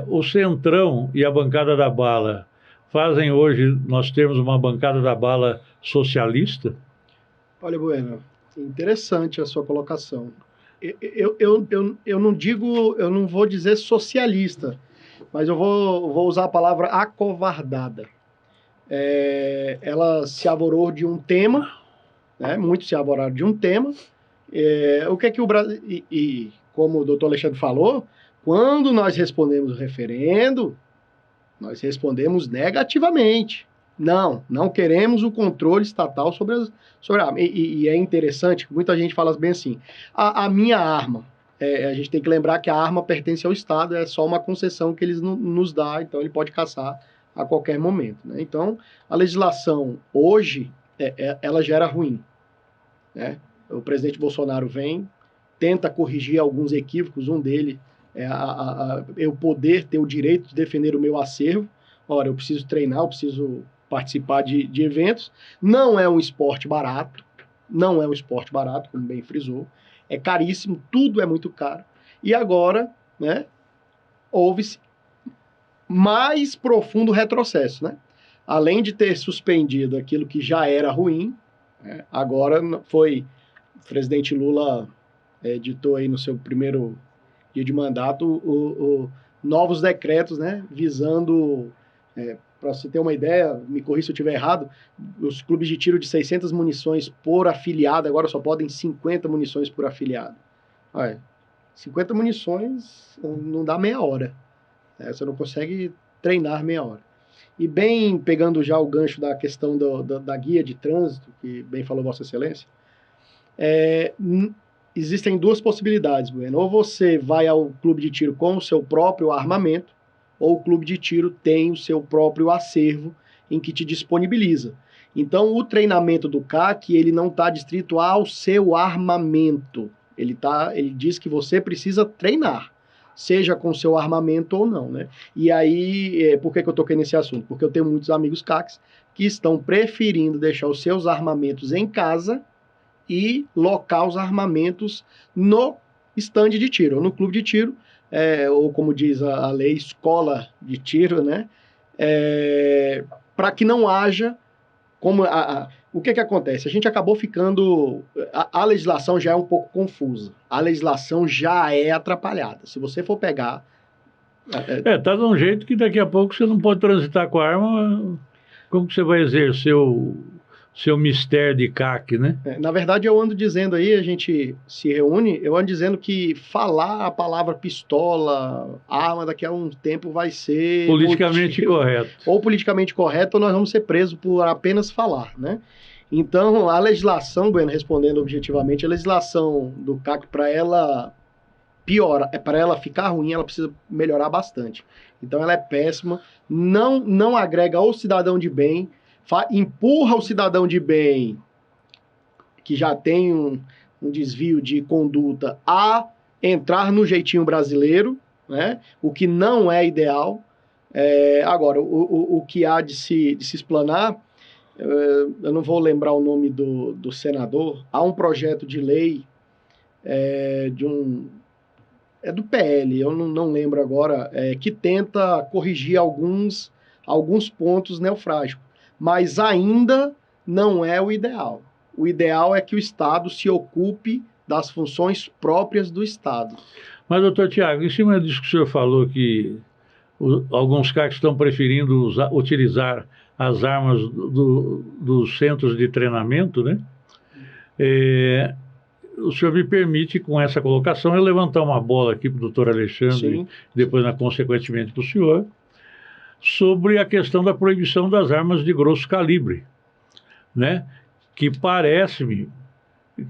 [SPEAKER 1] O Centrão e a bancada da bala fazem hoje, nós temos uma bancada da bala socialista?
[SPEAKER 2] Olha, Bueno, interessante a sua colocação. Eu não digo, eu não vou dizer socialista, mas eu vou usar a palavra acovardada. Ela se avorou de um tema, né? Muitos se avoraram de um tema. O que é que o Brasil... E como o doutor Alexandre falou, quando nós respondemos o referendo, nós respondemos negativamente. Não queremos o controle estatal sobre a arma. E é interessante, muita gente fala bem assim, a minha arma, a gente tem que lembrar que a arma pertence ao Estado, é só uma concessão que eles nos dá, então ele pode caçar a qualquer momento. Né? Então, a legislação hoje, ela já era ruim. Né? O presidente Bolsonaro vem, tenta corrigir alguns equívocos, um deles é eu poder ter o direito de defender o meu acervo. Ora, eu preciso treinar, eu preciso participar de eventos. Não é um esporte barato, como bem frisou. É caríssimo, tudo é muito caro. E agora, né, houve-se mais profundo retrocesso, né? Além de ter suspendido aquilo que já era ruim, né, agora foi... O presidente Lula editou aí no seu primeiro dia de mandato, novos decretos, né, visando, para você ter uma ideia, me corrija se eu estiver errado, os clubes de tiro de 600 munições por afiliado, agora só podem 50 munições por afiliado. Olha, 50 munições não dá meia hora. Você não consegue treinar meia hora. E bem, pegando já o gancho da questão da guia de trânsito, que bem falou Vossa Excelência, existem duas possibilidades, Bueno. Ou você vai ao clube de tiro com o seu próprio armamento, ou o clube de tiro tem o seu próprio acervo em que te disponibiliza. Então, o treinamento do CAC, ele não está distrito ao seu armamento. Ele diz que você precisa treinar, seja com seu armamento ou não, né? E aí, por que eu toquei nesse assunto? Porque eu tenho muitos amigos CACs que estão preferindo deixar os seus armamentos em casa e locar os armamentos no estande de tiro, ou no clube de tiro, ou como diz a lei, escola de tiro, né? Para que não haja como o que acontece? A gente acabou ficando... A legislação já é um pouco confusa. A legislação já é atrapalhada. Se você for pegar...
[SPEAKER 1] Tá de um jeito que daqui a pouco você não pode transitar com a arma. Como que você vai exercer o seu mistério de CAC, né?
[SPEAKER 2] Na verdade, eu ando dizendo aí, a gente se reúne, eu ando dizendo que falar a palavra pistola, arma, daqui a um tempo vai ser...
[SPEAKER 1] politicamente correto.
[SPEAKER 2] Ou politicamente correto, ou nós vamos ser presos por apenas falar, né? Então, a legislação, Bueno, respondendo objetivamente, a legislação do CAC, para ela para ela ficar ruim, ela precisa melhorar bastante. Então, ela é péssima, não agrega ao cidadão de bem, empurra o cidadão de bem, que já tem um desvio de conduta, a entrar no jeitinho brasileiro, né? O que não é ideal. Agora, o que há de se explanar, eu não vou lembrar o nome do senador, há um projeto de lei do PL, eu não lembro agora, que tenta corrigir alguns pontos neofrágicos. Mas ainda não é o ideal. O ideal é que o Estado se ocupe das funções próprias do Estado.
[SPEAKER 1] Mas, doutor Tiago, em cima disso que o senhor falou, que alguns CACs estão preferindo utilizar as armas dos centros de treinamento, né? O senhor me permite, com essa colocação, eu levantar uma bola aqui para o doutor Alexandre, depois, consequentemente, para o senhor, sobre a questão da proibição das armas de grosso calibre, né? Que parece-me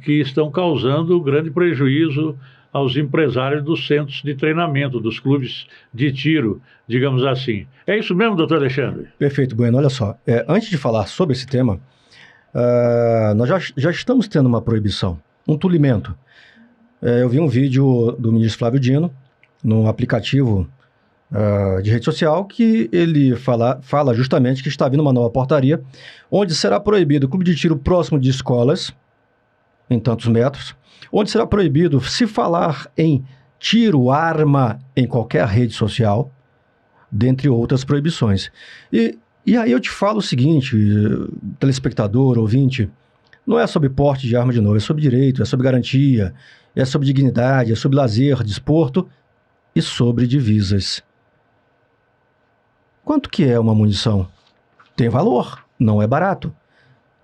[SPEAKER 1] que estão causando grande prejuízo aos empresários dos centros de treinamento, dos clubes de tiro, digamos assim. É isso mesmo, doutor Alexandre?
[SPEAKER 3] Perfeito, Bueno. Olha só, antes de falar sobre esse tema, nós já estamos tendo uma proibição, um tolimento. Eu vi um vídeo do ministro Flávio Dino, no aplicativo de rede social, que ele fala justamente que está vindo uma nova portaria, onde será proibido o clube de tiro próximo de escolas, em tantos metros, onde será proibido se falar em tiro, arma, em qualquer rede social, dentre outras proibições. E aí eu te falo o seguinte, telespectador, ouvinte, não é sobre porte de arma de novo, é sobre direito, é sobre garantia, é sobre dignidade, é sobre lazer, desporto e sobre divisas. Quanto que é uma munição? Tem valor, não é barato.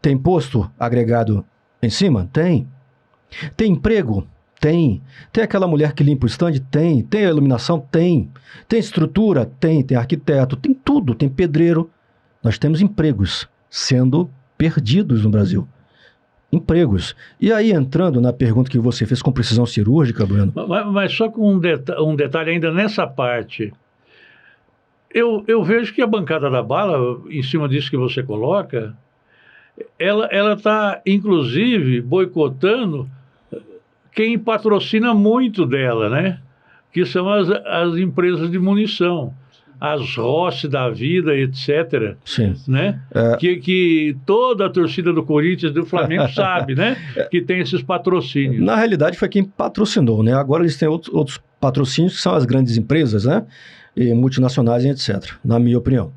[SPEAKER 3] Tem imposto agregado em cima? Tem. Tem emprego? Tem. Tem aquela mulher que limpa o estande? Tem. Tem a iluminação? Tem. Tem estrutura? Tem. Tem arquiteto? Tem tudo. Tem pedreiro. Nós temos empregos sendo perdidos no Brasil. Empregos. E aí, entrando na pergunta que você fez com precisão cirúrgica, Bueno...
[SPEAKER 1] Mas só com um detalhe ainda nessa parte... Eu vejo que a bancada da bala, em cima disso que você coloca, ela está, inclusive, boicotando quem patrocina muito dela, né? Que são as empresas de munição, as Rossi da vida, etc.
[SPEAKER 3] Sim.
[SPEAKER 1] Né? Que toda a torcida do Corinthians, do Flamengo, sabe, né? Que tem esses patrocínios.
[SPEAKER 3] Na realidade, foi quem patrocinou, né? Agora eles têm outros patrocínios, que são as grandes empresas, né? E multinacionais e etc., na minha opinião.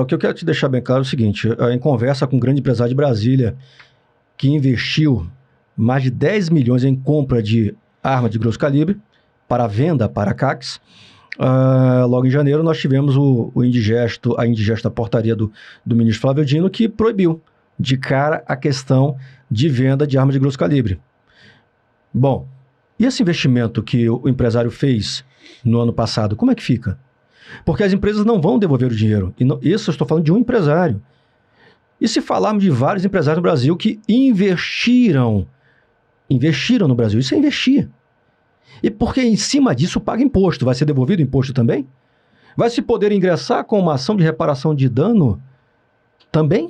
[SPEAKER 3] O que eu quero te deixar bem claro é o seguinte, em conversa com um grande empresário de Brasília, que investiu mais de 10 milhões em compra de arma de grosso calibre, para venda para CACs. Logo em janeiro nós tivemos a indigesta portaria do ministro Flávio Dino, que proibiu de cara a questão de venda de armas de grosso calibre. Bom, e esse investimento que o empresário fez no ano passado, como é que fica? Porque as empresas não vão devolver o dinheiro. Isso eu estou falando de um empresário. E se falarmos de vários empresários no Brasil que investiram no Brasil, isso é investir. E porque em cima disso paga imposto, vai ser devolvido o imposto também? Vai se poder ingressar com uma ação de reparação de dano também?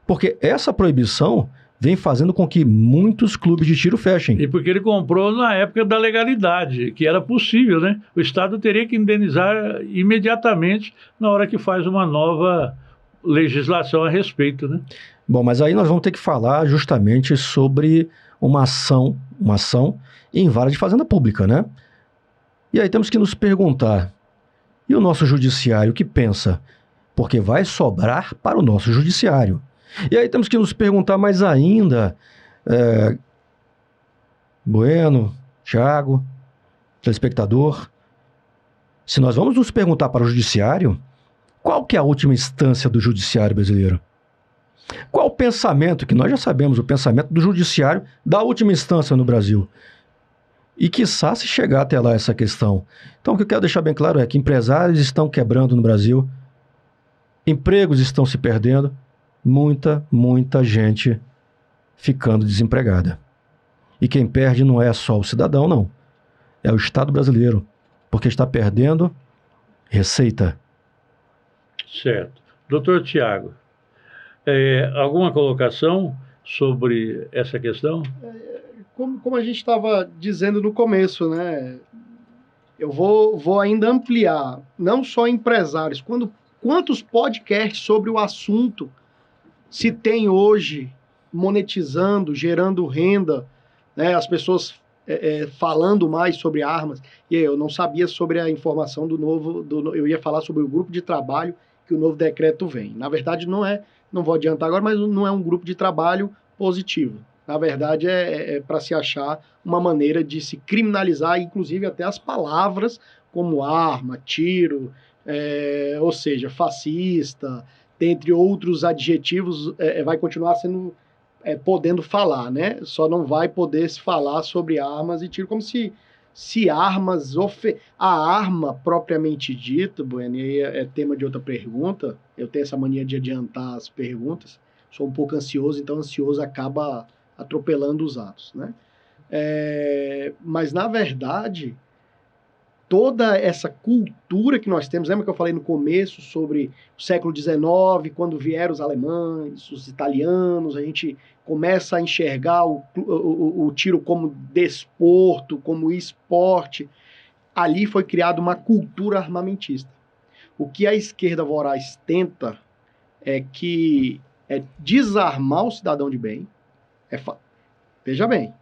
[SPEAKER 3] Porque essa proibição vem fazendo com que muitos clubes de tiro fechem.
[SPEAKER 1] E porque ele comprou na época da legalidade, que era possível, né? O Estado teria que indenizar imediatamente na hora que faz uma nova legislação a respeito, né?
[SPEAKER 3] Bom, mas aí nós vamos ter que falar justamente sobre uma ação em vara de fazenda pública, né? E aí temos que nos perguntar, e o nosso judiciário, o que pensa? Porque vai sobrar para o nosso judiciário. E aí temos que nos perguntar mais ainda, Bueno, Thiago, telespectador, se nós vamos nos perguntar para o judiciário, qual que é a última instância do judiciário brasileiro? Qual o pensamento, que nós já sabemos, o pensamento do judiciário da última instância no Brasil? E quiçá se chegar até lá essa questão. Então o que eu quero deixar bem claro é que empresários estão quebrando no Brasil, empregos estão se perdendo, muita gente ficando desempregada. E quem perde não é só o cidadão, não. É o Estado brasileiro, porque está perdendo receita.
[SPEAKER 1] Certo. Doutor Tiago, alguma colocação sobre essa questão?
[SPEAKER 2] Como a gente estava dizendo no começo, né? Eu vou ainda ampliar, não só empresários, quantos podcasts sobre o assunto se tem hoje monetizando, gerando renda, né? As pessoas falando mais sobre armas. E eu não sabia sobre a informação eu ia falar sobre o grupo de trabalho que o novo decreto vem. Na verdade, não vou adiantar agora, mas não é um grupo de trabalho positivo. Na verdade, é para se achar uma maneira de se criminalizar, inclusive até as palavras como arma, tiro, ou seja, fascista, dentre outros adjetivos, vai continuar sendo podendo falar, né? Só não vai poder se falar sobre armas e tiro como se armas... A arma propriamente dita, Bueno, e aí é tema de outra pergunta, eu tenho essa mania de adiantar as perguntas, sou um pouco ansioso, então ansioso acaba atropelando os atos, né? Mas, na verdade, toda essa cultura que nós temos, lembra que eu falei no começo sobre o século XIX, quando vieram os alemães, os italianos, a gente começa a enxergar o tiro como desporto, como esporte. Ali foi criada uma cultura armamentista. O que a esquerda voraz tenta é desarmar o cidadão de bem. Veja bem,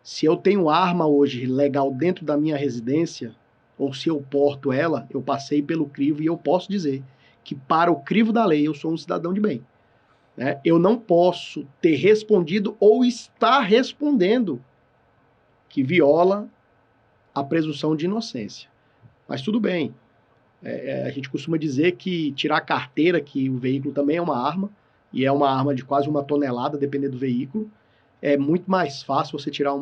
[SPEAKER 2] se eu tenho arma hoje legal dentro da minha residência, ou se eu porto ela, eu passei pelo crivo e eu posso dizer que para o crivo da lei eu sou um cidadão de bem. Né? Eu não posso ter respondido ou estar respondendo que viola a presunção de inocência. Mas tudo bem. A gente costuma dizer que tirar a carteira, que o veículo também é uma arma, e é uma arma de quase 1 tonelada, dependendo do veículo, é muito mais fácil você tirar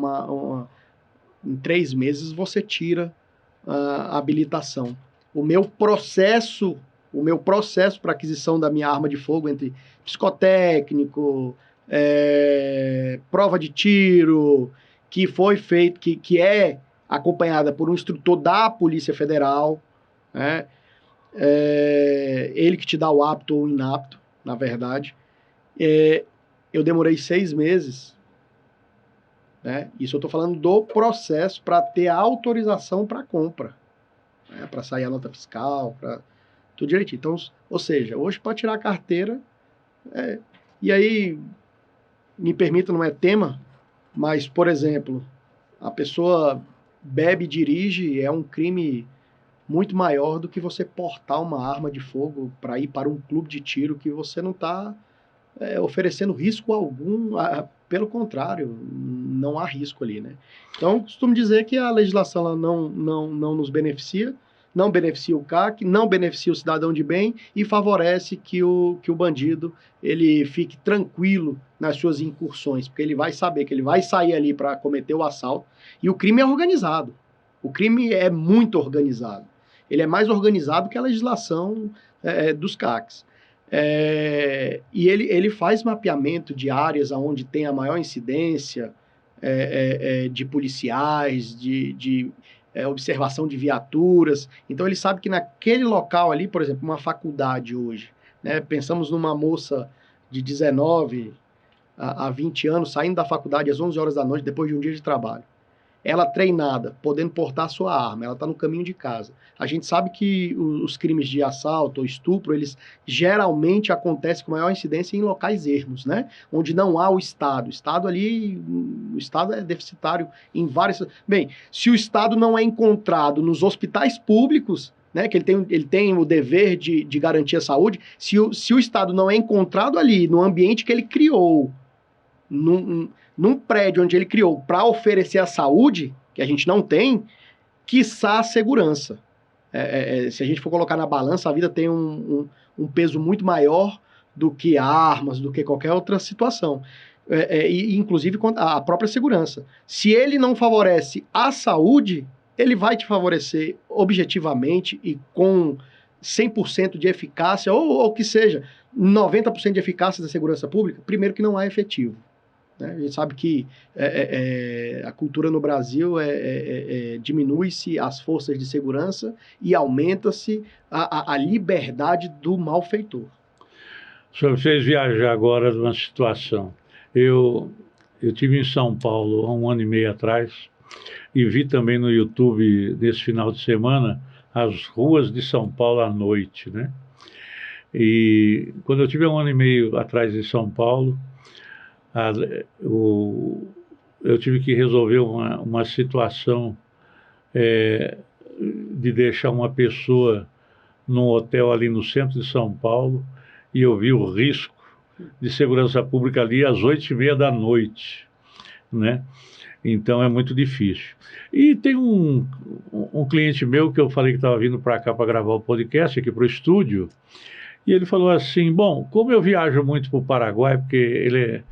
[SPEAKER 2] em 3 meses você tira a habilitação. O meu processo para aquisição da minha arma de fogo, entre psicotécnico, prova de tiro, que foi feito, que é acompanhada por um instrutor da Polícia Federal, né? Ele que te dá o apto ou inapto, na verdade. Eu demorei 6 meses, né? Isso eu estou falando do processo para ter a autorização para compra, né? Para sair a nota fiscal, para tudo direitinho. Então, ou seja, hoje para tirar a carteira, e aí, me permita, não é tema, mas, por exemplo, a pessoa bebe e dirige, é um crime muito maior do que você portar uma arma de fogo para ir para um clube de tiro que você não está oferecendo risco algum, pelo contrário, não há risco ali, né? Então, costumo dizer que a legislação ela não nos beneficia, não beneficia o CAC, não beneficia o cidadão de bem e favorece que o bandido ele fique tranquilo nas suas incursões, porque ele vai saber que ele vai sair ali para cometer o assalto. E o crime é organizado. O crime é muito organizado. Ele é mais organizado que a legislação dos CACs. E ele faz mapeamento de áreas onde tem a maior incidência de policiais, de observação de viaturas. Então, ele sabe que naquele local ali, por exemplo, uma faculdade hoje, né, pensamos numa moça de 19 a 20 anos, saindo da faculdade às 11 horas da noite, depois de um dia de trabalho. Ela treinada, podendo portar sua arma, ela está no caminho de casa. A gente sabe que os crimes de assalto ou estupro, eles geralmente acontecem com maior incidência em locais ermos, né? Onde não há o Estado. O Estado ali, o Estado é deficitário em várias... Bem, se o Estado não é encontrado nos hospitais públicos, né, que ele tem o dever de garantir a saúde, se o Estado não é encontrado ali, no ambiente que ele criou, num prédio onde ele criou para oferecer a saúde, que a gente não tem, quiçá a segurança. Se a gente for colocar na balança, a vida tem um peso muito maior do que armas, do que qualquer outra situação. E inclusive a própria segurança. Se ele não favorece a saúde, ele vai te favorecer objetivamente e com 100% de eficácia, ou que seja, 90% de eficácia da segurança pública, primeiro que não há efetivo. A gente sabe que a cultura no Brasil diminui-se as forças de segurança e aumenta-se a liberdade do malfeitor.
[SPEAKER 1] O senhor fez viajar agora de uma situação. Eu estive em São Paulo há 1 ano e meio atrás e vi também no YouTube, nesse final de semana, as ruas de São Paulo à noite, né? E quando eu estive há 1 ano e meio atrás em São Paulo, eu tive que resolver uma situação de deixar uma pessoa num hotel ali no centro de São Paulo e eu vi o risco de segurança pública ali às 8h30 da noite, né? Então é muito difícil. E tem um cliente meu que eu falei que estava vindo para cá para gravar o podcast aqui para o estúdio e ele falou assim, bom, como eu viajo muito para o Paraguai, porque ele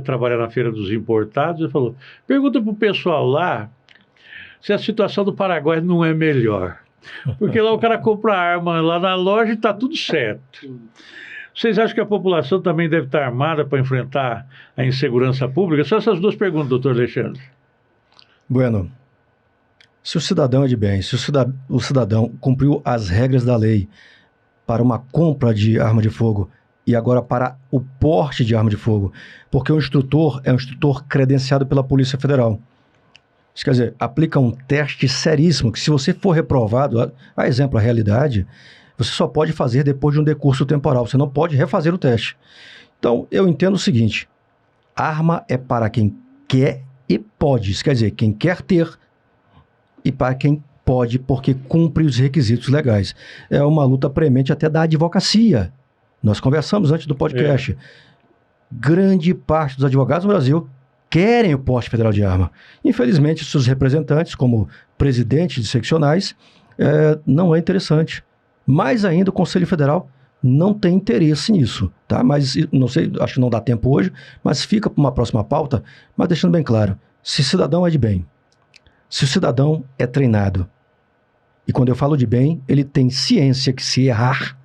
[SPEAKER 1] trabalha na Feira dos Importados, ele falou, pergunta para o pessoal lá se a situação do Paraguai não é melhor. Porque lá o cara compra arma lá na loja e está tudo certo. Vocês acham que a população também deve estar armada para enfrentar a insegurança pública? São essas 2 perguntas, doutor Alexandre.
[SPEAKER 3] Bueno, se o cidadão é de bem, se o cidadão cumpriu as regras da lei para uma compra de arma de fogo e agora para o porte de arma de fogo, porque o instrutor é um instrutor credenciado pela Polícia Federal. Isso quer dizer, aplica um teste seríssimo, que se você for reprovado, a exemplo, a realidade, você só pode fazer depois de um decurso temporal, você não pode refazer o teste. Então, eu entendo o seguinte, arma é para quem quer e pode, isso quer dizer, quem quer ter e para quem pode, porque cumpre os requisitos legais. É uma luta premente até da advocacia. Nós conversamos antes do podcast. Grande parte dos advogados no Brasil querem o porte federal de arma. Infelizmente, seus representantes, como presidentes de seccionais, não é interessante. Mais ainda, o Conselho Federal não tem interesse nisso, tá? Mas, não sei, acho que não dá tempo hoje, mas fica para uma próxima pauta, mas deixando bem claro, se o cidadão é de bem, se o cidadão é treinado, e quando eu falo de bem, ele tem ciência que se errar,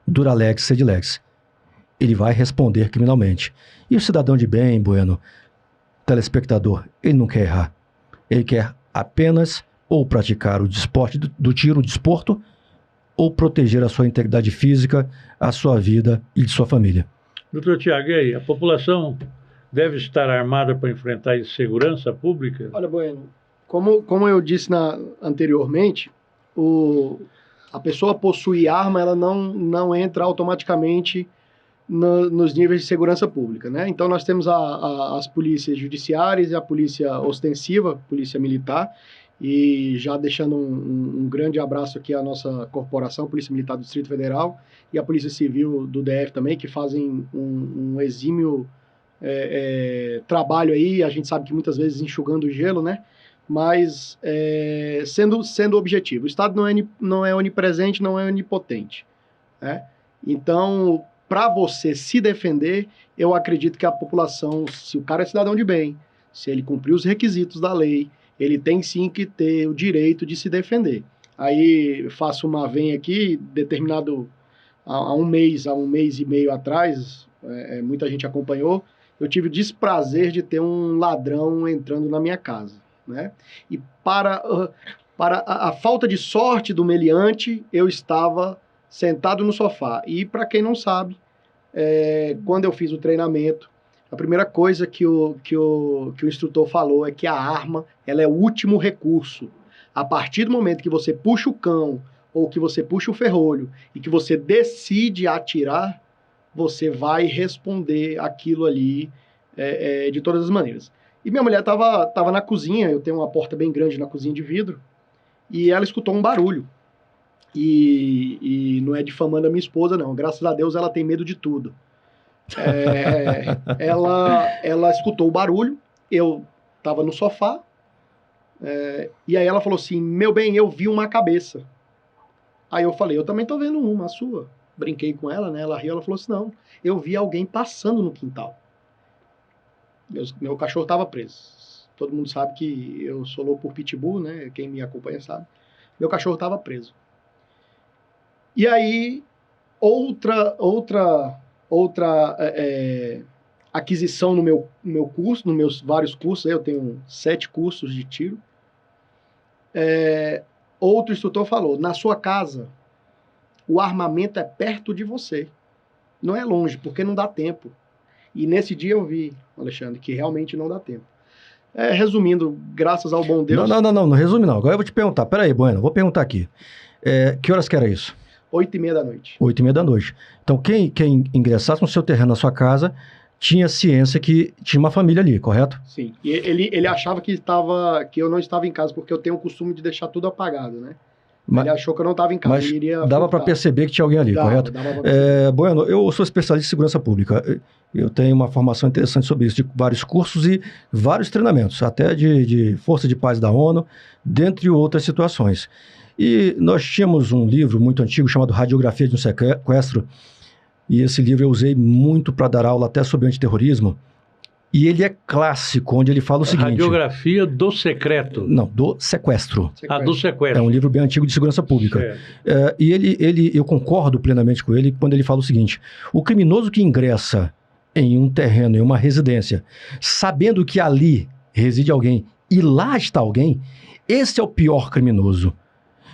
[SPEAKER 3] dura lex, sed lex. Ele vai responder criminalmente. E o cidadão de bem, Bueno, telespectador, ele não quer errar. Ele quer apenas ou praticar o desporto do tiro, o desporto, ou proteger a sua integridade física, a sua vida e de sua família.
[SPEAKER 1] Doutor Tiago, e aí, a população deve estar armada para enfrentar a insegurança pública?
[SPEAKER 2] Olha, Bueno, como eu disse anteriormente, a pessoa possuir arma, ela não entra automaticamente nos níveis de segurança pública, né? Então, nós temos as polícias judiciárias e a polícia ostensiva, polícia militar, E já deixando um grande abraço aqui à nossa corporação, Polícia Militar do Distrito Federal e a Polícia Civil do DF também, que fazem um exímio trabalho aí, a gente sabe que muitas vezes enxugando o gelo, né? Mas sendo objetivo, o Estado não é onipresente, não é onipotente, né? Então, para você se defender, eu acredito que a população, se o cara é cidadão de bem, se ele cumprir os requisitos da lei, ele tem sim que ter o direito de se defender. Aí faço uma venha aqui, determinado há um mês e meio atrás, muita gente acompanhou, eu tive o desprazer de ter um ladrão entrando na minha casa, né? E para a falta de sorte do meliante, eu estava sentado no sofá. E para quem não sabe, quando eu fiz o treinamento, a primeira coisa que o instrutor falou é que a arma ela é o último recurso. A partir do momento que você puxa o cão ou que você puxa o ferrolho e que você decide atirar, você vai responder aquilo ali de todas as maneiras. E minha mulher estava na cozinha, eu tenho uma porta bem grande na cozinha de vidro, e ela escutou um barulho. E não é difamando a minha esposa, não. Graças a Deus ela tem medo de tudo. Ela escutou o barulho, eu estava no sofá, e aí ela falou assim, meu bem, eu vi uma cabeça. Aí eu falei, eu também tô vendo uma, a sua. Brinquei com ela, né? Ela riu, ela falou assim, não, eu vi alguém passando no quintal. Meu cachorro estava preso. Todo mundo sabe que eu sou louco por pitbull, né? Quem me acompanha sabe. Meu cachorro estava preso. E aí, outra aquisição no meu curso, nos meus vários cursos, eu tenho 7 cursos de tiro. Outro instrutor falou, na sua casa, o armamento é perto de você. Não é longe, porque não dá tempo. E nesse dia eu vi, Alexandre, que realmente não dá tempo. Resumindo, graças ao bom Deus...
[SPEAKER 3] Não resume não. Agora eu vou te perguntar. Peraí, Bueno, vou perguntar aqui. Que horas que era isso?
[SPEAKER 2] 8h30 da noite.
[SPEAKER 3] 8h30 da noite. Então, quem ingressasse no seu terreno, na sua casa, tinha ciência que tinha uma família ali, correto?
[SPEAKER 2] Sim. E ele achava que eu não estava em casa, porque eu tenho o costume de deixar tudo apagado, né? Ele achou que eu não estava em casa.
[SPEAKER 3] Mas dava para perceber que tinha alguém ali, correto? Bueno, eu sou especialista em segurança pública. Eu tenho uma formação interessante sobre isso, de vários cursos e vários treinamentos, até de Força de Paz da ONU, dentre outras situações. E nós tínhamos um livro muito antigo chamado Radiografia de um Sequestro, e esse livro eu usei muito para dar aula até sobre antiterrorismo, e ele é clássico, onde ele fala o seguinte...
[SPEAKER 1] Radiografia do secreto.
[SPEAKER 3] Não, do sequestro.
[SPEAKER 1] Do sequestro.
[SPEAKER 3] É um livro bem antigo de segurança pública. E eu concordo plenamente com ele quando ele fala o seguinte, o criminoso que ingressa em um terreno, em uma residência, sabendo que ali reside alguém e lá está alguém, esse é o pior criminoso.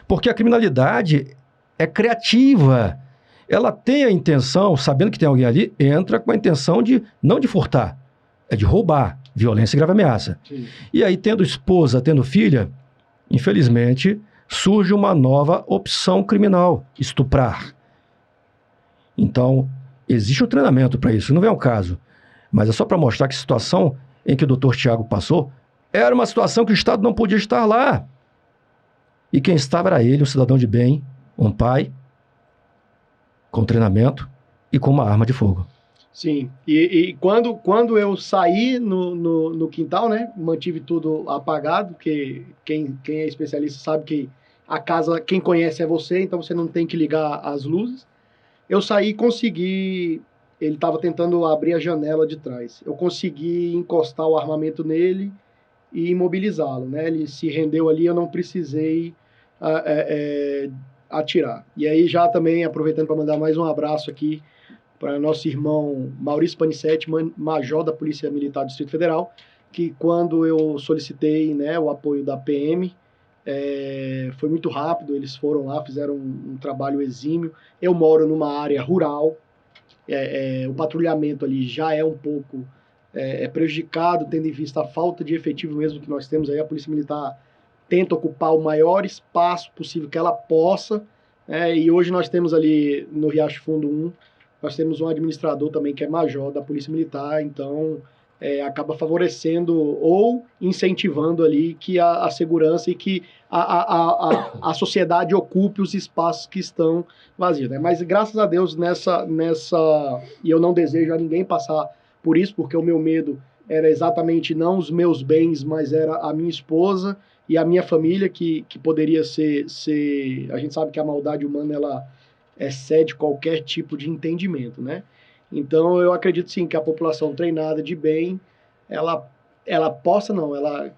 [SPEAKER 3] Porque a criminalidade é criativa. Ela tem a intenção, sabendo que tem alguém ali, entra com a intenção não de furtar, é de roubar, violência e grave ameaça. Sim. E aí, tendo esposa, tendo filha, infelizmente, surge uma nova opção criminal, estuprar. Então, existe um treinamento para isso, não é o caso. Mas é só para mostrar que a situação em que o doutor Tiago passou era uma situação que o Estado não podia estar lá. E quem estava era ele, um cidadão de bem, um pai, com treinamento e com uma arma de fogo.
[SPEAKER 2] Sim, e quando eu saí no quintal, né, mantive tudo apagado, porque quem é especialista sabe que a casa, quem conhece é você, então você não tem que ligar as luzes. Eu saí e consegui, ele estava tentando abrir a janela de trás, eu consegui encostar o armamento nele e imobilizá-lo, né, ele se rendeu ali, eu não precisei atirar. E aí já também, aproveitando para mandar mais um abraço aqui, para nosso irmão Maurício Panissetti, major da Polícia Militar do Distrito Federal, que quando eu solicitei, né, o apoio da PM, foi muito rápido, eles foram lá, fizeram um trabalho exímio. Eu moro numa área rural, o patrulhamento ali já é um pouco prejudicado, tendo em vista a falta de efetivo mesmo que nós temos aí. A Polícia Militar tenta ocupar o maior espaço possível que ela possa, e hoje nós temos ali no Riacho Fundo 1, nós temos um administrador também que é major da Polícia Militar, então acaba favorecendo ou incentivando ali que a segurança e que a sociedade ocupe os espaços que estão vazios, né? Mas graças a Deus e eu não desejo a ninguém passar por isso, porque o meu medo era exatamente não os meus bens, mas era a minha esposa e a minha família, que poderia ser... A gente sabe que a maldade humana, ela excede qualquer tipo de entendimento, né? Então, eu acredito sim que a população treinada de bem,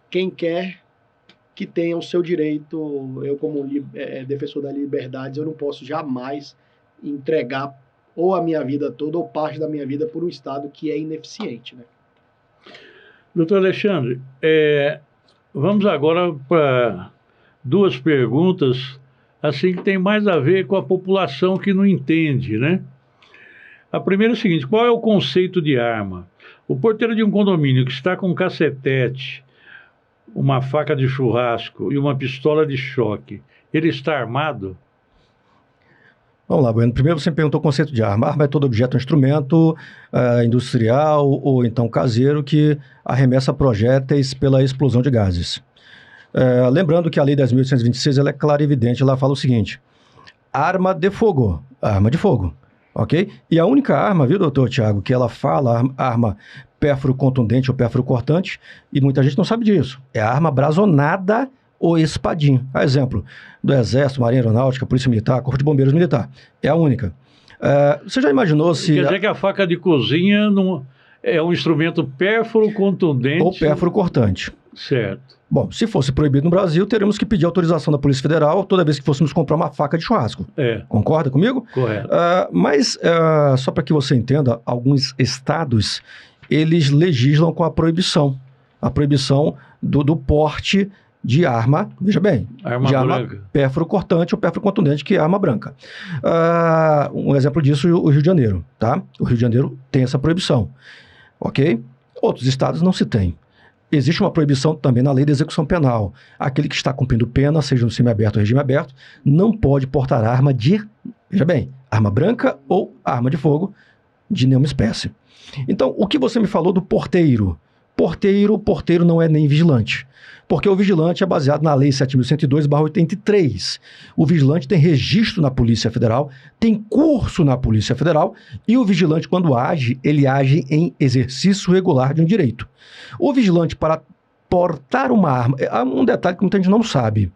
[SPEAKER 2] quem quer que tenha o seu direito, eu como defensor da liberdade, eu não posso jamais entregar ou a minha vida toda ou parte da minha vida por um Estado que é ineficiente, né?
[SPEAKER 1] Doutor Alexandre, vamos agora para duas perguntas, assim, que tem mais a ver com a população que não entende, né? A primeira é o seguinte: qual é o conceito de arma? O porteiro de um condomínio que está com um cacetete, uma faca de churrasco e uma pistola de choque, ele está armado?
[SPEAKER 3] Vamos lá, Bueno. Primeiro você me perguntou o conceito de arma. Arma é todo objeto, instrumento industrial ou então caseiro que arremessa projéteis pela explosão de gases. Lembrando que a Lei 10.826 ela é clara e evidente. Ela fala o seguinte: arma de fogo, ok? E a única arma, viu, doutor Tiago, que ela fala, arma pérfuro contundente ou pérfuro cortante, e muita gente não sabe disso, é a arma brazonada ou espadinho. A exemplo do Exército, Marinha Aeronáutica, Polícia Militar, Corpo de Bombeiros Militar. É a única. Você já imaginou se...
[SPEAKER 1] Quer dizer que a faca de cozinha não é um instrumento pérfuro contundente...
[SPEAKER 3] Ou pérfuro cortante.
[SPEAKER 1] Certo.
[SPEAKER 3] Bom, se fosse proibido no Brasil, teríamos que pedir autorização da Polícia Federal toda vez que fôssemos comprar uma faca de churrasco. Concorda comigo?
[SPEAKER 1] Correto.
[SPEAKER 3] Mas, só para que você entenda, alguns estados, eles legislam com a proibição do porte de arma, veja bem,
[SPEAKER 1] arma branca,
[SPEAKER 3] pérfuro cortante ou pérfuro contundente, que é arma branca. Um exemplo disso, o Rio de Janeiro, tá? O Rio de Janeiro tem essa proibição, ok? Outros estados não se tem. Existe uma proibição também na lei de execução penal. Aquele que está cumprindo pena, seja no semiaberto ou regime aberto, não pode portar arma veja bem, arma branca ou arma de fogo de nenhuma espécie. Então, o que você me falou do porteiro? Porteiro não é nem vigilante, porque o vigilante é baseado na Lei 7.102/83. O vigilante tem registro na Polícia Federal, tem curso na Polícia Federal, e o vigilante, quando age, ele age em exercício regular de um direito. O vigilante, para portar uma arma, há um detalhe que muita gente não sabe.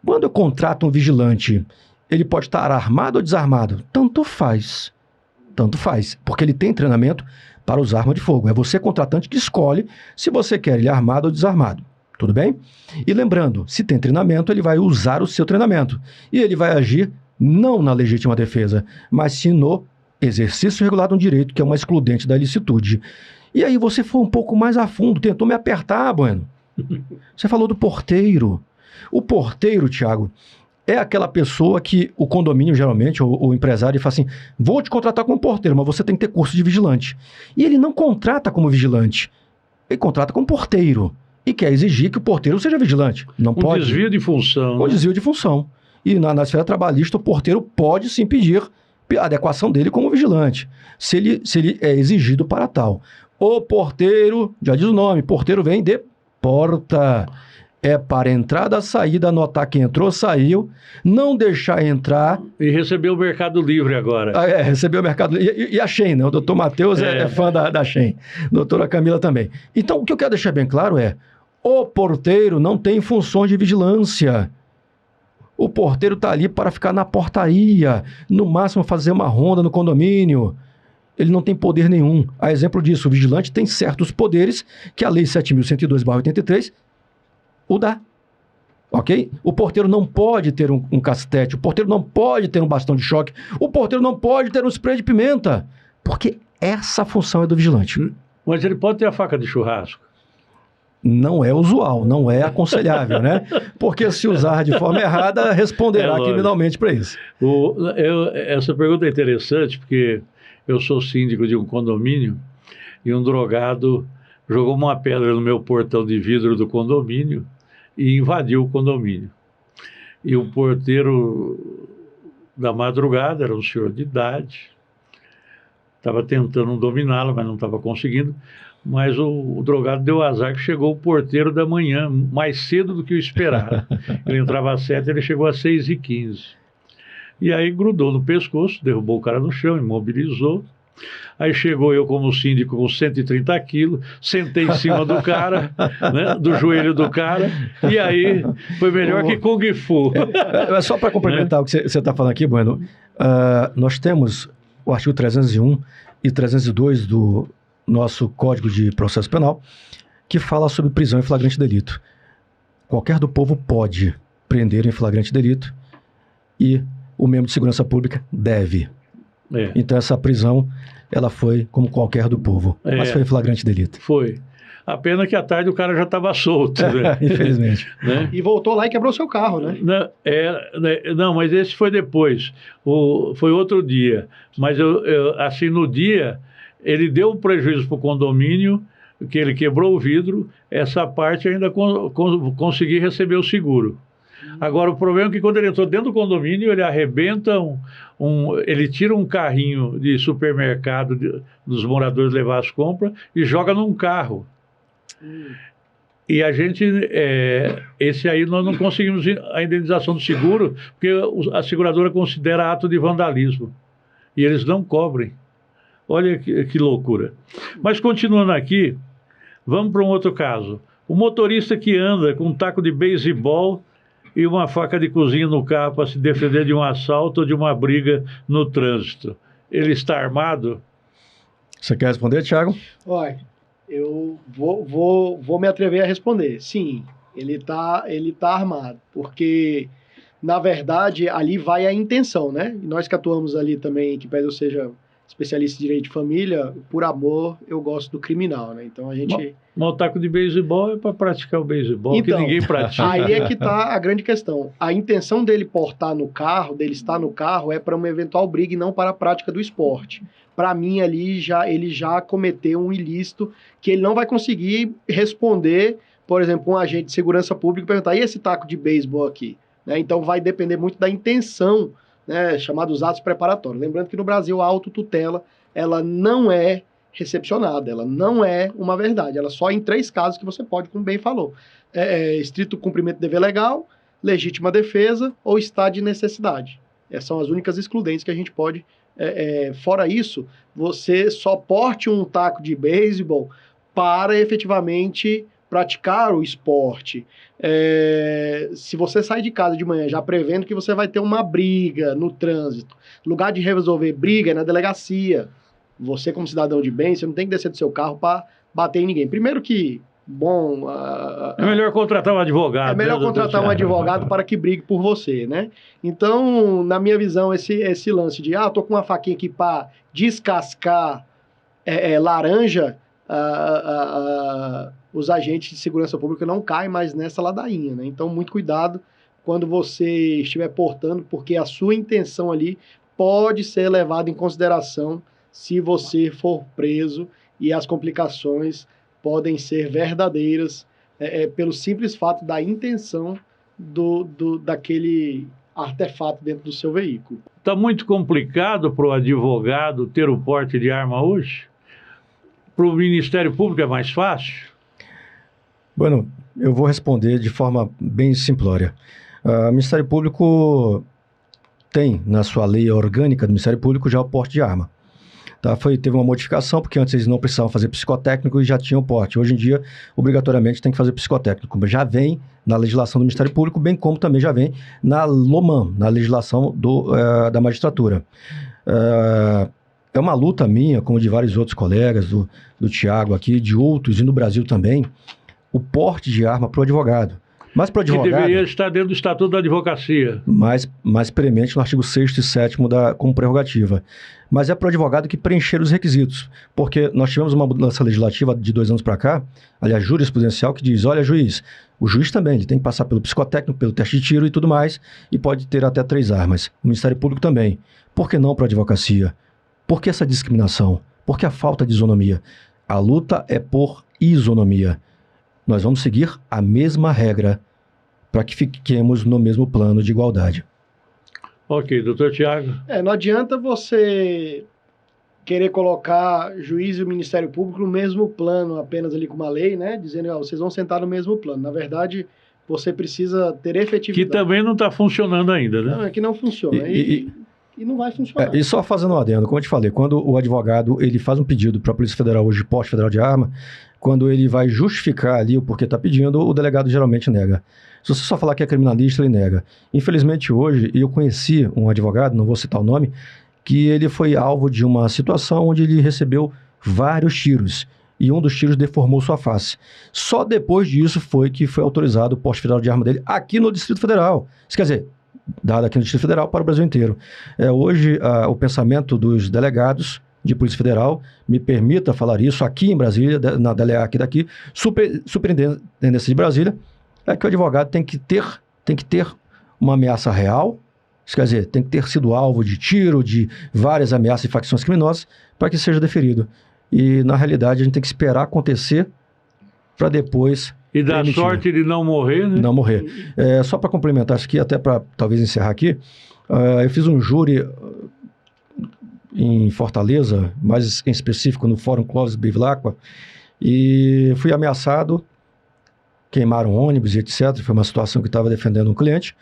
[SPEAKER 3] Quando eu contrato um vigilante, ele pode estar armado ou desarmado? Tanto faz, porque ele tem treinamento para usar arma de fogo. É você, contratante, que escolhe se você quer ele armado ou desarmado. Tudo bem? E lembrando, se tem treinamento, ele vai usar o seu treinamento. E ele vai agir não na legítima defesa, mas sim no exercício regular de um direito, que é uma excludente da ilicitude. E aí você foi um pouco mais a fundo, tentou me apertar, Bueno. Você falou do porteiro. O porteiro, Tiago, é aquela pessoa que o condomínio, geralmente, ou o empresário, ele fala assim: vou te contratar como porteiro, mas você tem que ter curso de vigilante. E ele não contrata como vigilante, ele contrata como porteiro. E quer exigir que o porteiro seja vigilante. Não pode.
[SPEAKER 1] Desvio de função.
[SPEAKER 3] Desvio de função. E na esfera trabalhista, o porteiro pode sim pedir a adequação dele como vigilante, se ele é exigido para tal. O porteiro, já diz o nome, porteiro vem de porta. É para entrada, saída, anotar quem entrou, saiu, não deixar entrar.
[SPEAKER 1] E recebeu o Mercado Livre agora.
[SPEAKER 3] Recebeu o Mercado Livre. E a Shein, né? O doutor Matheus é fã da Shein. Doutora Camila também. Então, o que eu quero deixar bem claro é: o porteiro não tem funções de vigilância. O porteiro está ali para ficar na portaria, no máximo fazer uma ronda no condomínio. Ele não tem poder nenhum. A exemplo disso, o vigilante tem certos poderes que a Lei 7.102/83 o dá, ok? O porteiro não pode ter um cacetete, o porteiro não pode ter um bastão de choque, o porteiro não pode ter um spray de pimenta, porque essa função é do vigilante.
[SPEAKER 1] Mas ele pode ter a faca de churrasco?
[SPEAKER 3] Não é usual, não é aconselhável, né? Porque se usar de forma errada, responderá criminalmente para isso.
[SPEAKER 1] Essa pergunta é interessante, porque eu sou síndico de um condomínio e um drogado jogou uma pedra no meu portão de vidro do condomínio e invadiu o condomínio. E o porteiro da madrugada, era um senhor de idade, estava tentando dominá-lo, mas não estava conseguindo. Mas o drogado deu azar que chegou o porteiro da manhã, mais cedo do que o esperado. Ele entrava às 7, ele chegou às 6h15. E aí grudou no pescoço, derrubou o cara no chão, imobilizou. Aí chegou eu como síndico com 130 quilos, sentei em cima do cara, né, do joelho do cara, e aí foi melhor que Kung Fu.
[SPEAKER 3] Só para complementar o que você está falando aqui, Bueno, nós temos o artigo 301 e 302 do nosso Código de Processo Penal, que fala sobre prisão em flagrante delito. Qualquer do povo pode prender em flagrante delito e o membro de segurança pública deve. Então essa prisão, ela foi como qualquer do povo, mas foi em flagrante delito.
[SPEAKER 1] Foi. A pena que à tarde o cara já estava solto. Né?
[SPEAKER 3] Infelizmente.
[SPEAKER 2] Né? E voltou lá e quebrou seu carro, né?
[SPEAKER 1] Não, mas esse foi depois. Foi outro dia. Mas assim, no dia, ele deu um prejuízo para o condomínio, que ele quebrou o vidro. Essa parte ainda consegui receber o seguro. Agora, o problema é que quando ele entrou dentro do condomínio, ele arrebenta ele tira um carrinho de supermercado dos moradores levar as compras e joga num carro. E a gente, esse aí nós não conseguimos a indenização do seguro, porque a seguradora considera ato de vandalismo. E eles não cobrem. Olha que loucura. Mas continuando aqui, vamos para um outro caso. O motorista que anda com um taco de beisebol e uma faca de cozinha no carro para se defender de um assalto ou de uma briga no trânsito. Ele está armado?
[SPEAKER 3] Você quer responder, Thiago?
[SPEAKER 2] Olha, eu vou me atrever a responder. Sim, ele tá armado, porque, na verdade, ali vai a intenção, né? E nós que atuamos ali também, que eu seja especialista em direito de família, por amor, eu gosto do criminal, né? Então a gente...
[SPEAKER 1] Mas o taco de beisebol é para praticar o beisebol, então, que ninguém pratica.
[SPEAKER 2] Aí é que está a grande questão. A intenção dele portar no carro, dele estar no carro, é para uma eventual briga e não para a prática do esporte. Para mim, ali, ele já cometeu um ilícito que ele não vai conseguir responder, por exemplo, um agente de segurança pública perguntar, e esse taco de beisebol aqui? Né? Então vai depender muito da intenção, né, chamados atos preparatórios. Lembrando que no Brasil a autotutela, ela não é recepcionada, ela não é uma verdade, ela só em 3 casos que você pode, como bem falou, estrito cumprimento do dever legal, legítima defesa ou estado de necessidade. Essas são as únicas excludentes que a gente pode, fora isso, você só porte um taco de beisebol para efetivamente praticar o esporte. Se você sai de casa de manhã já prevendo que você vai ter uma briga no trânsito, lugar de resolver briga é na delegacia. Você, como cidadão de bem, você não tem que descer do seu carro para bater em ninguém. Primeiro que,
[SPEAKER 1] é melhor contratar um advogado.
[SPEAKER 2] É melhor contratar um advogado para que brigue por você, né? Então, na minha visão, esse lance de, tô com uma faquinha aqui para descascar laranja, os agentes de segurança pública não caem mais nessa ladainha, né? Então, muito cuidado quando você estiver portando, porque a sua intenção ali pode ser levada em consideração se você for preso, e as complicações podem ser verdadeiras pelo simples fato da intenção daquele artefato dentro do seu veículo.
[SPEAKER 1] Está muito complicado para o advogado ter o porte de arma hoje? Para o Ministério Público é mais fácil?
[SPEAKER 3] Bueno, eu vou responder de forma bem simplória. O Ministério Público tem, na sua lei orgânica do Ministério Público, já o porte de arma. Tá? Teve uma modificação, porque antes eles não precisavam fazer psicotécnico e já tinham porte. Hoje em dia, obrigatoriamente, tem que fazer psicotécnico. Já vem na legislação do Ministério Público, bem como também já vem na LOMAN, na legislação da magistratura. É uma luta minha, como de vários outros colegas, do Thiago aqui, de outros, e no Brasil também, o porte de arma para o advogado. Mas para o advogado...
[SPEAKER 1] Que deveria estar dentro do Estatuto da Advocacia.
[SPEAKER 3] Mais premente no artigo 6º e 7º como prerrogativa. Mas é para o advogado que preencher os requisitos. Porque nós tivemos uma mudança legislativa de 2 anos para cá, aliás, jurisprudencial, que diz, olha, juiz, o juiz também, ele tem que passar pelo psicotécnico, pelo teste de tiro e tudo mais, e pode ter até 3 armas. O Ministério Público também. Por que não para a advocacia? Por que essa discriminação? Por que a falta de isonomia? A luta é por isonomia. Nós vamos seguir a mesma regra para que fiquemos no mesmo plano de igualdade.
[SPEAKER 1] Ok, doutor Thiago.
[SPEAKER 2] Não adianta você querer colocar juiz e o Ministério Público no mesmo plano, apenas ali com uma lei, né? Dizendo, ó, vocês vão sentar no mesmo plano. Na verdade, você precisa ter efetividade.
[SPEAKER 1] Que também não está funcionando ainda, né?
[SPEAKER 2] Não, é que não funciona. E não vai funcionar.
[SPEAKER 3] E só fazendo um adendo, como eu te falei, quando o advogado ele faz um pedido para a Polícia Federal hoje, porte federal de arma, quando ele vai justificar ali o porquê está pedindo, o delegado geralmente nega. Se você só falar que é criminalista, ele nega. Infelizmente hoje, eu conheci um advogado, não vou citar o nome, que ele foi alvo de uma situação onde ele recebeu vários tiros e um dos tiros deformou sua face. Só depois disso foi que foi autorizado o porte federal de arma dele aqui no Distrito Federal. Isso quer dizer, dado aqui no Distrito Federal para o Brasil inteiro. Hoje, o pensamento dos delegados de Polícia Federal, me permita falar isso aqui em Brasília, na DLEAC daqui, Superintendência de Brasília, é que o advogado tem que ter uma ameaça real. Isso quer dizer, tem que ter sido alvo de tiro, de várias ameaças e facções criminosas para que seja deferido. E, na realidade, a gente tem que esperar acontecer para depois
[SPEAKER 1] e dar
[SPEAKER 3] permitir.
[SPEAKER 1] Sorte de não morrer, né?
[SPEAKER 3] Não morrer. Só para complementar isso aqui, até para talvez encerrar aqui, eu fiz um júri em Fortaleza, mais em específico no Fórum Clóvis Bevilacqua, e fui ameaçado, queimaram ônibus e etc. Foi uma situação que estava defendendo um cliente.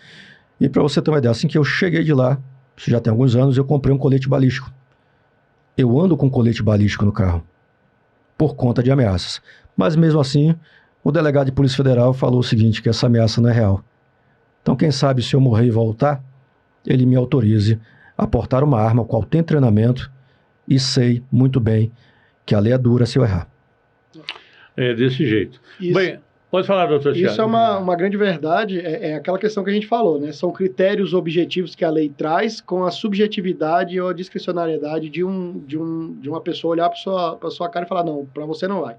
[SPEAKER 3] E para você ter uma ideia, assim que eu cheguei de lá, isso já tem alguns anos, eu comprei um colete balístico. Eu ando com colete balístico no carro, por conta de ameaças. Mas mesmo assim, o delegado de Polícia Federal falou o seguinte, que essa ameaça não é real. Então quem sabe se eu morrer e voltar, ele me autorize a portar uma arma, qual tem treinamento, e sei muito bem que a lei é dura se eu errar.
[SPEAKER 1] É desse jeito.
[SPEAKER 2] Isso.
[SPEAKER 1] Bem, pode falar, doutor Thiago.
[SPEAKER 2] Isso é uma grande verdade, é aquela questão que a gente falou, né? São critérios objetivos que a lei traz com a subjetividade ou a discricionariedade de uma pessoa olhar para sua cara e falar, não, para você não vai.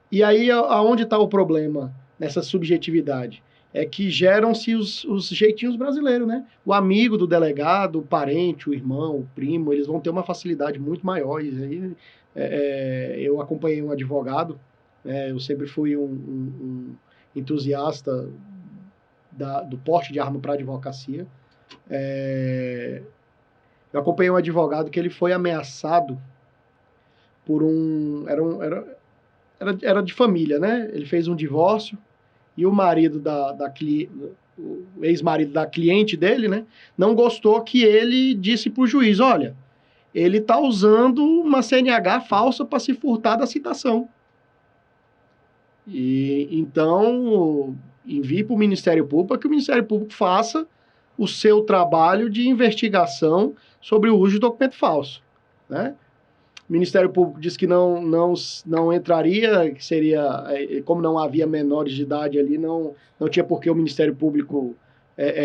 [SPEAKER 2] E aí, aonde está o problema nessa subjetividade? É que geram-se os jeitinhos brasileiros, né? O amigo do delegado, o parente, o irmão, o primo, eles vão ter uma facilidade muito maior. E aí, eu acompanhei um advogado, eu sempre fui um entusiasta do porte de arma para advocacia. Eu acompanhei um advogado que ele foi ameaçado por era de família, né? Ele fez um divórcio e o marido o ex-marido da cliente dele, né, não gostou que ele disse para o juiz, olha, ele está usando uma CNH falsa para se furtar da citação. E então envie para o Ministério Público para que o Ministério Público faça o seu trabalho de investigação sobre o uso de documento falso, né? O Ministério Público disse que não entraria, que seria, como não havia menores de idade ali, não tinha por que o Ministério Público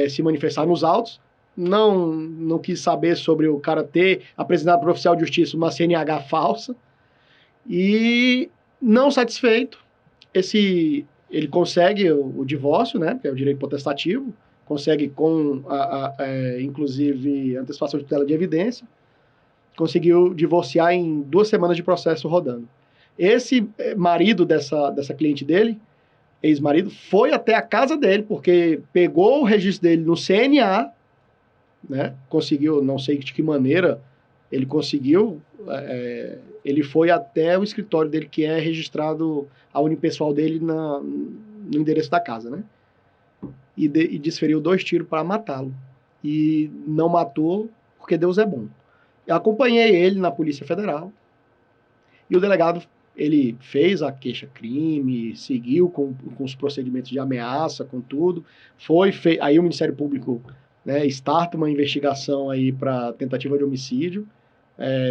[SPEAKER 2] se manifestar nos autos, não quis saber sobre o cara ter apresentado para o oficial de justiça uma CNH falsa, e não satisfeito, ele consegue o divórcio, né, que é o direito potestativo, consegue com, inclusive, antecipação de tutela de evidência, conseguiu divorciar em 2 semanas de processo rodando. Esse marido dessa cliente dele, ex-marido, foi até a casa dele, porque pegou o registro dele no CNA, né, conseguiu, não sei de que maneira, ele conseguiu, ele foi até o escritório dele, que é registrado a unipessoal dele no endereço da casa, né? E desferiu 2 tiros para matá-lo. E não matou, porque Deus é bom. Eu acompanhei ele na Polícia Federal, e o delegado, ele fez a queixa-crime, seguiu com os procedimentos de ameaça, com tudo, aí o Ministério Público, né, starta uma investigação aí para tentativa de homicídio,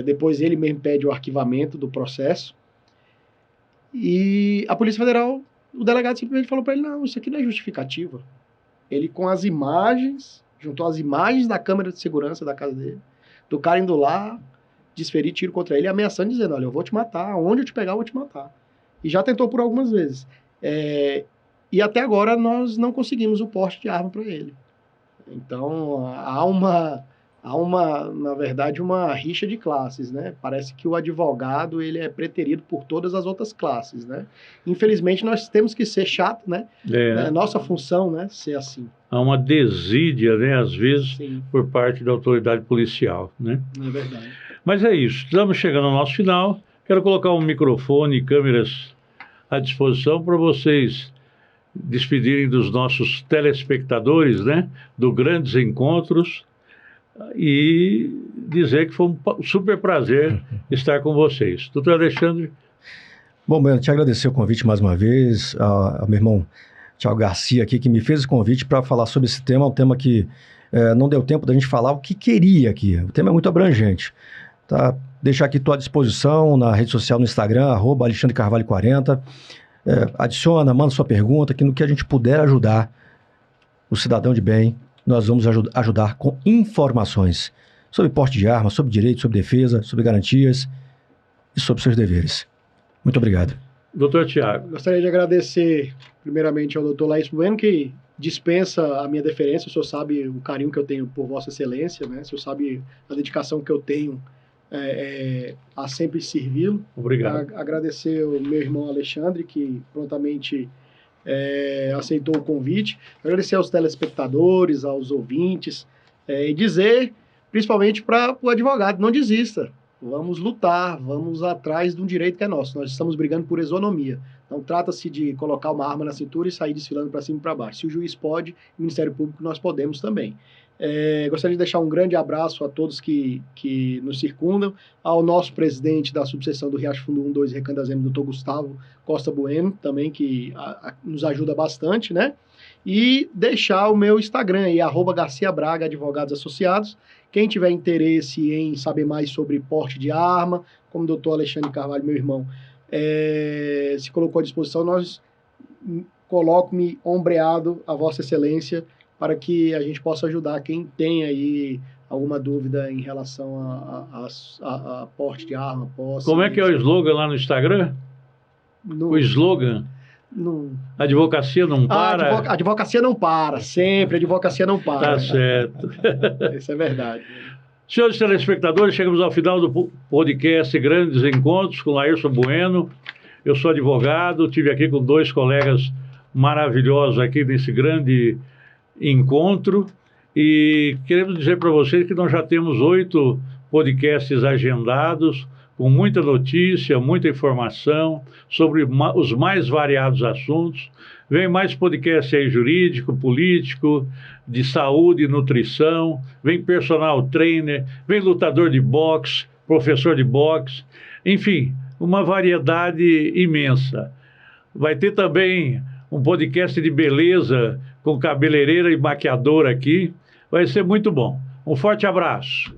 [SPEAKER 2] depois ele mesmo pede o arquivamento do processo, e a Polícia Federal, o delegado simplesmente falou para ele, não, isso aqui não é justificativa. Ele, com as imagens, juntou as imagens da câmera de segurança da casa dele, do cara indo lá, desferir tiro contra ele, ameaçando, dizendo, olha, eu vou te matar, onde eu te pegar, eu vou te matar. E já tentou por algumas vezes. E até agora nós não conseguimos o porte de arma para ele. Então, há há na verdade, uma rixa de classes, né? Parece que o advogado, ele é preterido por todas as outras classes, né? Infelizmente, nós temos que ser chato, né? É nossa função, né? Ser assim.
[SPEAKER 1] Há uma desídia, né? Às vezes,
[SPEAKER 2] Sim.
[SPEAKER 1] por parte da autoridade policial, né?
[SPEAKER 2] É verdade.
[SPEAKER 1] Mas é isso. Estamos chegando ao nosso final. Quero colocar um microfone e câmeras à disposição para vocês despedirem dos nossos telespectadores, né? Do Grandes Encontros, e dizer que foi um super prazer estar com vocês. Doutor Alexandre.
[SPEAKER 3] Bom, Bueno, te agradecer o convite mais uma vez, ao meu irmão Thiago Garcia aqui, que me fez o convite para falar sobre esse tema, um tema que não deu tempo da gente falar o que queria aqui. O tema é muito abrangente. Tá? Deixar aqui à disposição na rede social, no Instagram, @AlexandreCarvalho40. Adiciona, manda sua pergunta, que no que a gente puder ajudar o cidadão de bem, nós vamos ajudar com informações sobre porte de arma, sobre direito, sobre defesa, sobre garantias e sobre seus deveres. Muito obrigado.
[SPEAKER 1] Doutor Tiago.
[SPEAKER 2] Gostaria de agradecer, primeiramente, ao doutor Laís Bueno, que dispensa a minha deferência. O senhor sabe o carinho que eu tenho por Vossa Excelência, né? O senhor sabe a dedicação que eu tenho a sempre servi-lo.
[SPEAKER 1] Obrigado.
[SPEAKER 2] Agradecer ao meu irmão Alexandre, que prontamente aceitou o convite. Agradecer aos telespectadores, aos ouvintes, e dizer, principalmente para o advogado, não desista. Vamos lutar, vamos atrás de um direito que é nosso. Nós estamos brigando por isonomia. Não trata-se de colocar uma arma na cintura e sair desfilando para cima e para baixo. Se o juiz pode, o Ministério Público, nós podemos também. Gostaria de deixar um grande abraço a todos que nos circundam, ao nosso presidente da subseção do Riacho Fundo 1, 2 e Recandazema, doutor Gustavo Costa Bueno, também, que nos ajuda bastante, né? E deixar o meu Instagram aí, @Garcia Braga, Advogados Associados. Quem tiver interesse em saber mais sobre porte de arma, como o doutor Alexandre Carvalho, meu irmão, se colocou à disposição, coloco-me ombreado a Vossa Excelência para que a gente possa ajudar quem tem aí alguma dúvida em relação a porte de arma, posse.
[SPEAKER 1] Como é que é o slogan lá no Instagram? O slogan? Advocacia não para?
[SPEAKER 2] Advocacia não para, sempre, advocacia não para.
[SPEAKER 1] Tá certo.
[SPEAKER 2] Isso é verdade.
[SPEAKER 1] Senhores telespectadores, chegamos ao final do podcast Grandes Encontros com Laírson Bueno. Eu sou advogado, estive aqui com 2 colegas maravilhosos aqui nesse grande encontro e queremos dizer para vocês que nós já temos 8 podcasts agendados, com muita notícia, muita informação sobre os mais variados assuntos. Vem mais podcast aí jurídico, político, de saúde e nutrição, vem personal trainer, vem lutador de boxe, professor de boxe, enfim, uma variedade imensa. Vai ter também um podcast de beleza com cabeleireira e maquiadora aqui. Vai ser muito bom. Um forte abraço.